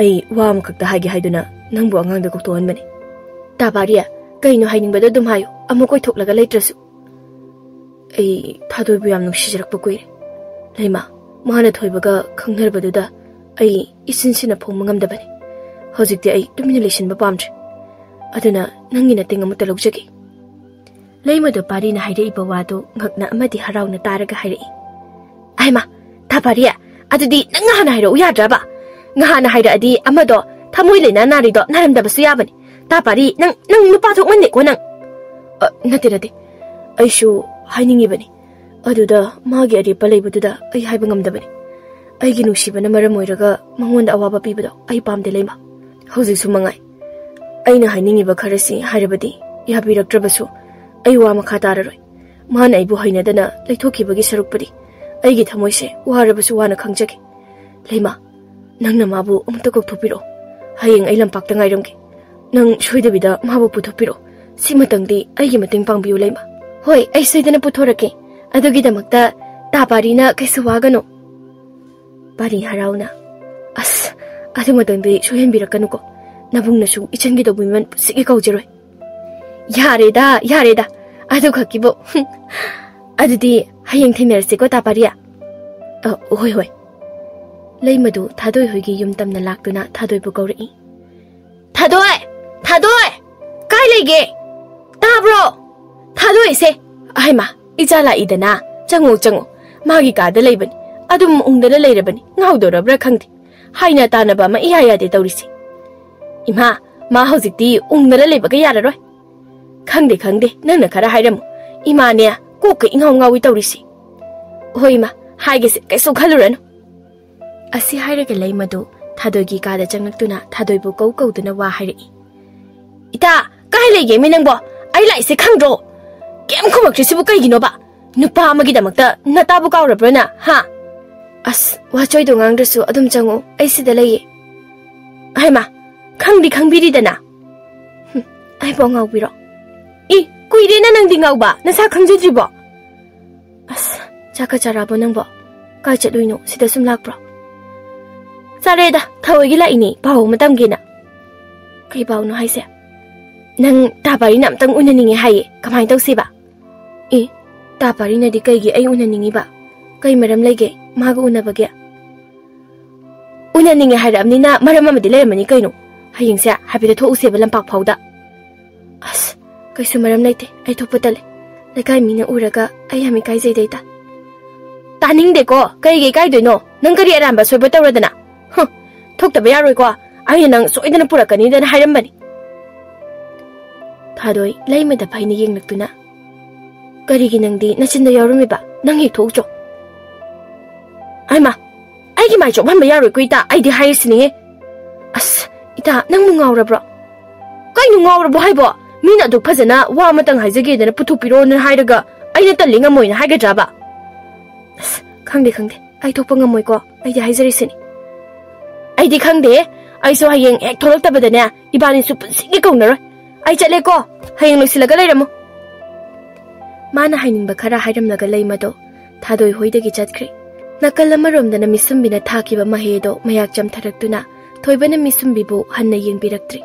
ai wam khakta hage haiduna nangbu angang da kokto anmani
ta paria kaino hainingbado dum hayo amukoi thoklaga leitrasu
ai thadoi bu yam nungsijarak pukoi leima mahana thoibaga khangnar ai isinsina phongmangam dabani hojikti ai tumina lesin ba pamtre aduna nangina tingamata logjagi
leimado parina hairei bawado ngakna amadi harauna taraga hairei aima ta paria adudi nanga hana hairo uyadraba ngahana haira adi amado thamoi leina narido naramdabasu yabani ta pari nang nupa thokmanne ko nang
nate aishu hainingi bani aduda magi ari palaibuda ai haiba ngamdabani aigi nusibana maram oiraga mangonda awaba pibado ai pamde leima hauji sumangai aina hainingi ba kharasi hairabadi yabiraktrabasu ai wa makha tararoi man aibu hainadana leithokibagi sarukpadi aigi thamoise warabasu wana khangjage leima nangna mabu umta koktopiro hayeng ai lampakta ngairamge nang soidabida mabu puthopiro simatangdi aigi mating pangbiu leima
hoi ai soidana puthorake adugi damakta ta parina kaisu wagano
pari harauna as adu matangdi sohenbirakanu ko nabungna su ichangi dobuman sigi kaujiroi
yareda adu khakibo
adudi hayeng thinarse ko ta paria hoi leimadu thadoi hoigi yum tamna laktuna thadoi bu kauri
thadoi kai lege tabro thadoi se
aima ijala idana chango magi ka da leibani adum ungdana leirabani ngaudorabra khangdi haina tanaba ma ihaya de tawrisi
ima ma hojikti ungdana leibaga yararoi
khangde nangna khara hairamu imane ko ka ngawi tawrisi
hoima haigese kaisu khaluranu
asi hairaga leimadu thadoigi kada changaktuna thadoibu kauduna wa hairei
ita kai lege minangbo ai laise khangdro kem khomakrisibu kaigino ba nupa amagi damakta natabu kaurabrana ha
as wachoi dongangrasu adum changu ai sida leye
haima khangbiri dana
ai bongau biro
I kuirena nangdi ngauba nasa khangjadribo
as chaka charabo nangbo kai chatluino sida sum lakpro
sareda thaoigi laini paho matamgina
kai bawno haise
nang tapari namtang unaningi haye kamai tawsiba
tapari na di kaigi ai unaningi ba kai maram lege maga unabage
unaningi hairamnina maram amadi lermani kaino hayengsa habida tho useba lampak phauda
as kaisu maram leite ai thopatale lekai mina uraga ai hami kai jai deita
taning de ko kai doino nang kari aramba soiba tawradana thokta ba yaroi ko ai nang soidana purakani dana hairambani
thadoi laimada phaini yenglaktuna karigi nangdi nachinda yarumiba nang hek thokcho
aima aigi mai chop hanba yaroi ko ita ai di haisini
as ita nang mu ngaurabro
kai nu ngaurabo haibo mina du phajana wa matang haijage dana puthupiro na hairaga aina talinga moina haigadraba
khangde ai thokpa ngamoi ko ai di haijarisini
ai di khangde ai so hayeng ek tholaktabadane ibani su punsigi kaunaroi ai chale ko hayeng loisilaga leiramo
mana hainingba khara hairamlaga leimado thadoi hoidagi chatkhri nakal amarom dana misumbina thakiba mahedo mayak chamtharaktuna thoibana misumbibu hanna yengbiraktri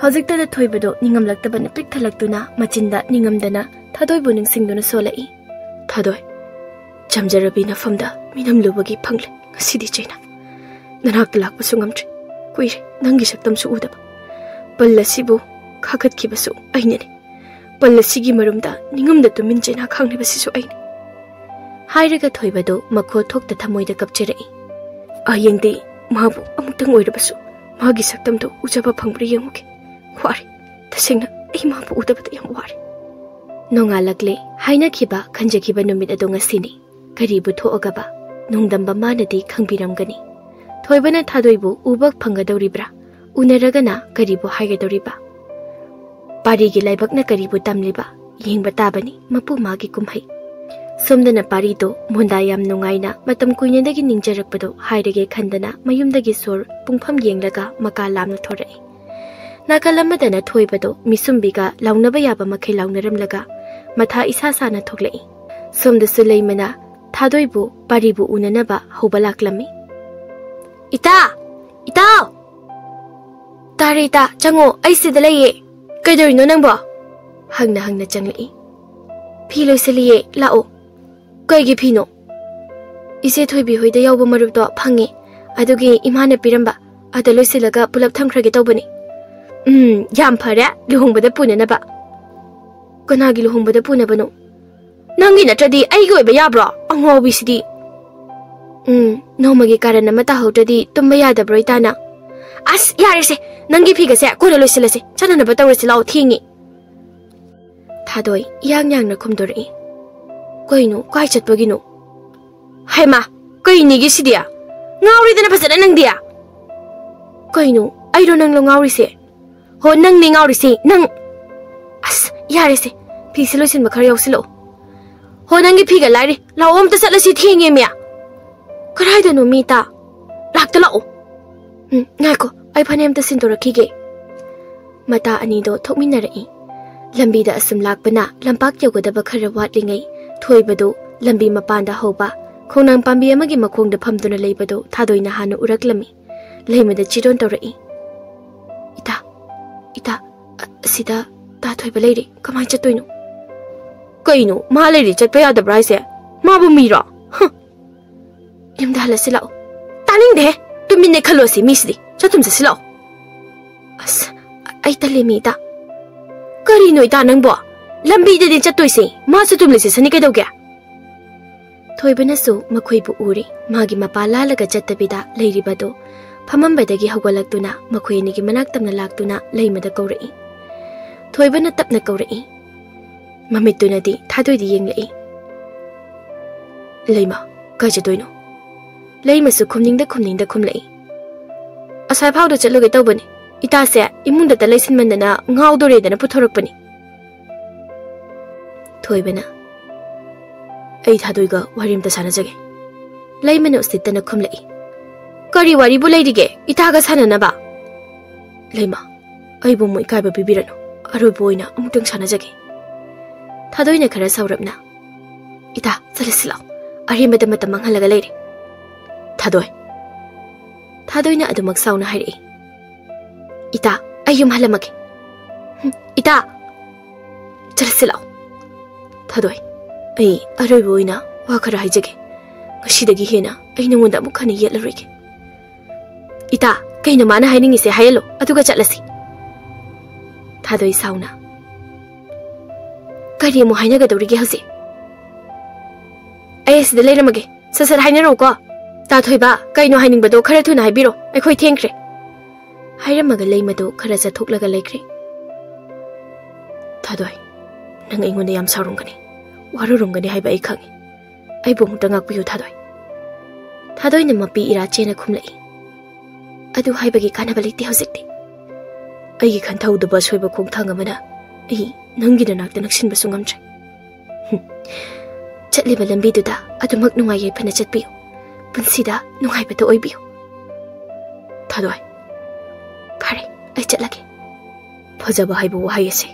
hojikta da thoibado ningamlaktabana pikthalakduna machinda ningamdana thadoi bu ningsingduna solai thadoi
Chamjarabi nafamda minam lubagi phangle ngasidi chaina nanak lakpasu ngamtre kuire nangi saktamsu udaba pallasibu khakatkibasu ainene pallasigi marumda ningamda tumin chaina khangnebasisu aine hairaga thoibado makho thokta thamoida kapcherai ayengdi mabu amuktang oirabasu magi saktamdo ujaba phangbre yemuke wari tasengna ai mabu udabada yam wari nongalakle haina khiba khanjakhiba numit ado ngasini karibu thoagaba nongdamba manadi khangbiramgani thoibana thadoibu ubak phangadoribra unaragana karibu haigadoriba parigi laibakna karibu tamliba yengba tabani mapu magi kumhai somdana parido monda yam nungaina matam kuinedagi ningjarakpado hairege khandana mayumdagi sor pungpham yenglaga maka lamna thorai nakalamadana thoibado misumbiga launaba yaba makhai launaramlaga matha isa sana thoklei somdasu leimana thadoibu paribu unanaba hobalaklami ita tarita chango aisida leye kaidorino nangbo hangna changlei philo seliye lao kaigi phino ise thoibi hoida yawba marubdo phange adugi imana piramba ada loisilaga pulap thamkhrage tawbani yam phare luhongbada punanaba kanagi luhongbada punabano nangi natradi aigi oiba yabro angobi sidi nomagi karana mata hotadi tumba yadabro itana as yarese nangi phigase kora loisilase chanana batawrasi lao thingi thadoi yang na khumdori koino kai chatpagino haima koini gi sidia ngauri dana phasana nangdia koino airo nanglo ngauri se ho nang ni ngauri se nang as yarese phisilo sin makhar yausilo ho nangi phiga lairi laom ta satlasi thinge mya karai da no mita lakta lao ngaiko ai phanem ta sin torakige mata ani do thokminarai lambi da asum lakpana lampak yogodaba khara watlingai thoibado lambi mapanda hoba khonang pambi amagi makhong da phamduna leibado thadoina hanu uraklami leimada chiron torai ita sida ta thoiba leire kamai chatoino kaino ma leire chatpa yada braise ma bu mira yamda halasilo taning de tumine khalosi misdi chatum se silo as ai tale mi ta kari noi ta nangbo lambi de din chatoise ma chatum le se sani kai dogya thoibana su makhoi bu uri magi mapala laga chattabida leiribado phamambadagi hogolaktuna makhoi ni gi manak tamna laktuna leimada kaurai thoibana tapna kaurai mamituna di thadoi di yenglei leima kai chatoino leima su khumningda khumlei asai phawda chaloge tawbani ita se imunda ta leisin mandana ngaudore dana puthorakpani thoibana ai thadoiga warim ta sanajage leimana usitana khumlei kari wari bu leirige itaga sanana ba leima ai bu moi kai ba bibirano aroi boina amutang sanajage thadoina khara saurapna ita chalasila arimada matam manghalaga leire thadoina adumak sauna hairi ita ayum halamake ita chalasila thadoi ai aroi boina wa khara haijage ngashidagi hena ai nangonda mukhani yelaroige ita kaina mana hainingi se hayelo aduga chalasi thadoi sauna kari mu haina ga dawrige hase ai sida leiramage sasar haina ro ko ta thoiba kaino haining bado khara thuna haibiro ai khoi thengkre hairamaga leimado khara chathoklaga laikre thadoi nang ingonda yam sarungani warurungani haiba ai khangi ai bomta ngakpiu thadoi na mapi ira chena khumlai adu haibagi kanaba leite hausikte ai gi khan thauda ba soiba khong thang amana ai nangi da nakta naksin basung amtre chatli ba lambi duda adu mak nungai yai phana chatpiu punsida nungai ba to oibiu thadoi phare ai chatlage phajaba haibu wahai ase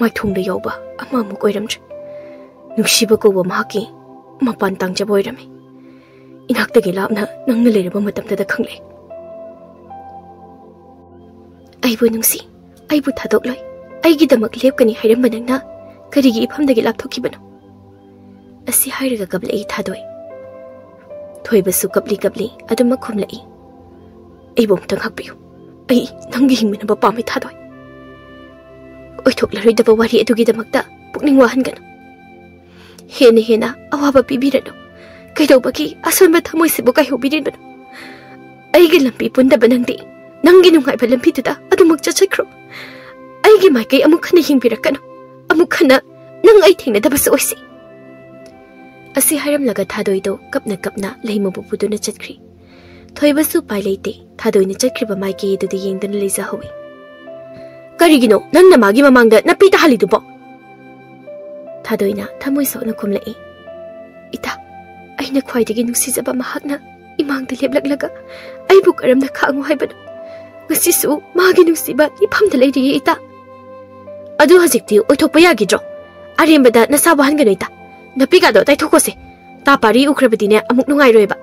mai thungda yauba ama mu koiramtre nuksiba ko ba mahaki mapan tangja boirame inakta gi lapna nangna leiraba matamda da khangle aibu nungsi aibu thadokloi aigi damak lepkani hairam banangna karigi ifamdagi lapthokibano asi hairaga gablei thadoi थोइबसु कपली कपली अदुम खुमलई एबोम तंग हकपियु आई नंगी हिंगमिनबा पामी थादोय ओइथोक्लरोइदबा वारी अदुगिदमक्ता पुकनिंग वाहनगन हेना हेना अवाबा पिबिरनो कैदौबगी असोनबा थमोइसिबु काइहोबिरिनबनो अइगे lumpy पुंदबा Nandi नंगी नुंगाइबा लंपीदुदा अदुमक चचख्रो अइगे माइकै अमुक खना हिंबिरकनो अमुक खना नंग अइ थेंगनदबसु ओइसि असी हारमलगा थादोइदो कपना कपना लेइमबु पुदुना चतख्री थोइबसु पाइ लेइते थादोइना चतख्रिबा माइके दुदि येंगदना लेजाहोइ करिगिनो नंगना मागी ममांगदा नपीता हालिदुबो थादोइना थमोइ सोना खुमलई इता अइना ख्वाइदगी नुसिजबा महाकना इमांगदा लेबलगलगा अइबु करमना खांगु हाइबनो ngasisu magi nusiba ifamda leiri ita adu hajikti oithokpa yagidraw arembada nasa bahanganoi ta napiga do taithokose ta pari ukrabadine amuk nungai roiba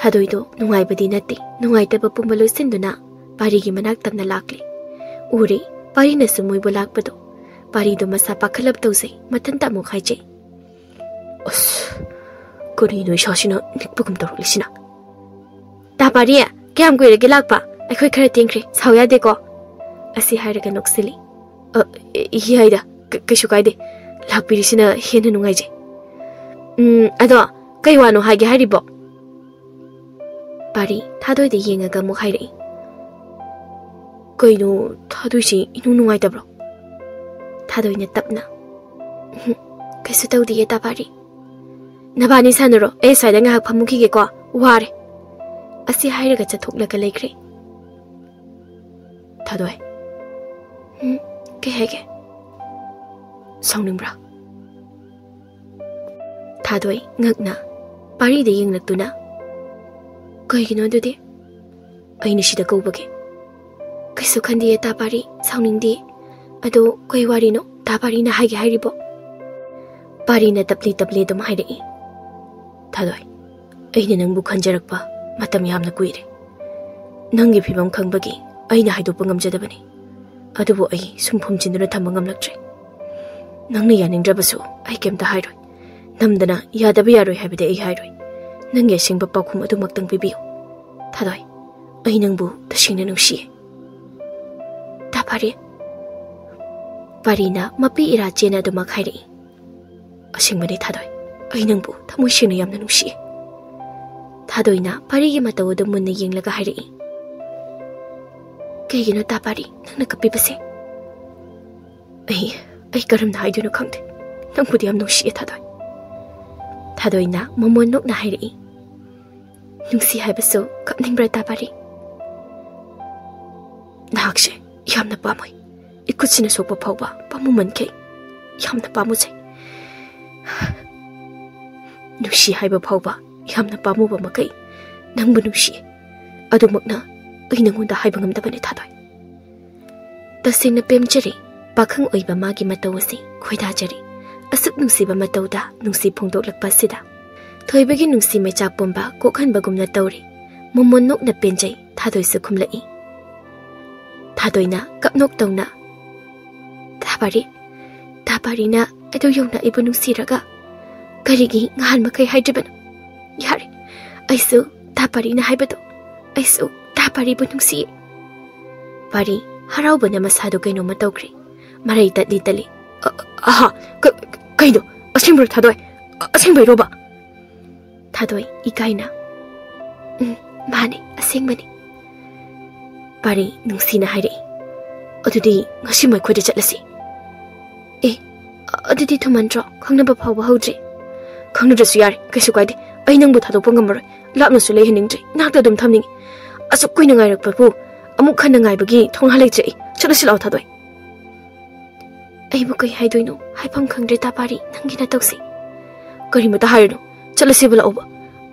thadoido nungai badi natti nungai taba pumbalo sinduna pari gi manak tamna lakle uri pari na sumoi bolak bado pari do masa pakhalap tause matanta mu khaiche os kori no shashina nikpugum torlisina ta pari kyam koirege lakpa अखोई खरा तेंख्रे सावया देखो असी हायरगा नोक्सिली याइदा कैसु कायदे लाकपिरिसिना हेन नुंगाइजे अदो कै वानो हागे हारिबो पारी थादोइदे येंगागा मु हाइरई कैनो थादोइसि इनु नुंगाइदब्रो थादोइने तपना कैसु तौदिए ता पारी नबानी सानरो ए साइदा nga फमुखिगे को वारे असी हायरगा चथोक्लगा लेख्रे थादोय के हेगे साउनिंब्रा थादोय ngakna pari de yinglaktuna kaigino dudi aini sida kobage kaisu khandi ta pari sauningdi ado koi wari no ta pari na haige hairibo pari na tapli tapli dum hairi थादोय अइने नंगबु खंजरकपा मतम यामना कुइरे नंगी फिबम खंगबगी अइना हाइदोपा ngamjadabani adubu ai sumphum chinduna thamba ngamlaktre nangna yaningdrabasu ai kemta hairoi namdana yadaba yaroi habide ai hairoi nangye singba pakhum adu maktang pibiu thadoi ai nangbu tasingna nungsi ta parina mapi ira chena adu makhairi asingbani thadoi ai nangbu thamoi singna yamna nungsi थादोइना पारिगे मतवदो Munna येंगलगा हाइरई कैगिनो तापारी नंगना कपिबसे आई करमना हाइदुनो खंगदे नंगबुदि याम नुंसिए थादोइना मोमोन नोकना हाइरई नुंसि हाइबसो कपनिंब्रा तापारी नाहकसे यामना पामोय इकुचिना सोकपा फावबा पामुमनखे यामना पामुजै नुंसि हाइबा फावबा यामना पामुबा मकै नंगबु नुंसि अदुमकना अइ नंगोंदा हाइबा ngamdabani थादोय तसिंगना पेमचरी पाखंग ओइबा मागी मतौसी खोइदाजरी असुक नुंसिबा मतौदा नुंसि फोंदोकलकपासिदा थोइबगी नुंसि मेचाक पोंबा कोखनबगुमना तौरी मोमोन नोकना पेंजै थादोयसु खुमलई थादोयना कपनोक तौना थापारीना अदो यौना इबु नुंसिरगा करिगी ngahal makai haidriban यारे ऐसु थापारीना हाइबदो ऐसु थापारी बुनुंसि पारी हराउबना मसादो canoe मतौख्रे मरै तदि तले आहा कैनो असिंब्र थादोय असिंबै रोबा थादोय इकाइना माने असिंबनी पारी नुंसिना हाइरे अदुदि ngasi मै खोइदे चटलसि ए अदुदि थुमन्ट्रो खंनबा फावबा हौद्रे खंनद्रसु यारे कैसु काइदे अइ नंगबु थादोपा ngamroi lapnasu leihningrei nakta dum thamning asuk kuina ngairakpapu amuk khana ngaibagi thongha leichei chalasilao thadoi aibu kai haidoino haifam khangre ta pari nangina tausi karimata hairno chalasibala oba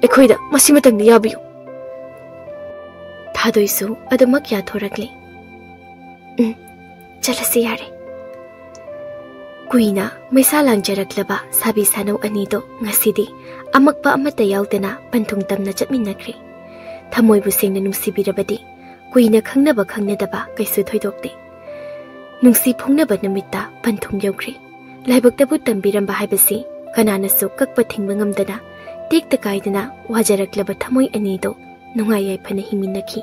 ekhoida masimatang yabiyu थादोइसु अदमक या थोरकले चलसे यारे कुइना मैसा लांजरकलबा साबि सानौ अनिदो ngasidi amakpa amata yaudana panthung tamna chatminakre thamoibu sengna nungsibirabadi kuina khangnaba khangnadaba kaisu thoidokte nungsi phongnaba namitta panthung yaukre laibaktabu tambiramba haibasi kanana su kakpa thingba ngamdana ꯇꯦꯛꯇ ꯀꯥꯏꯗꯅ ꯋꯥꯖꯔꯛꯂꯕ ꯊꯃꯣꯏ ꯑꯅꯤꯗꯣ ꯅꯨꯡꯉꯥꯏ ꯌꯥꯏꯐꯅ ꯍꯤꯡꯃꯤꯟꯅꯈꯤ꯫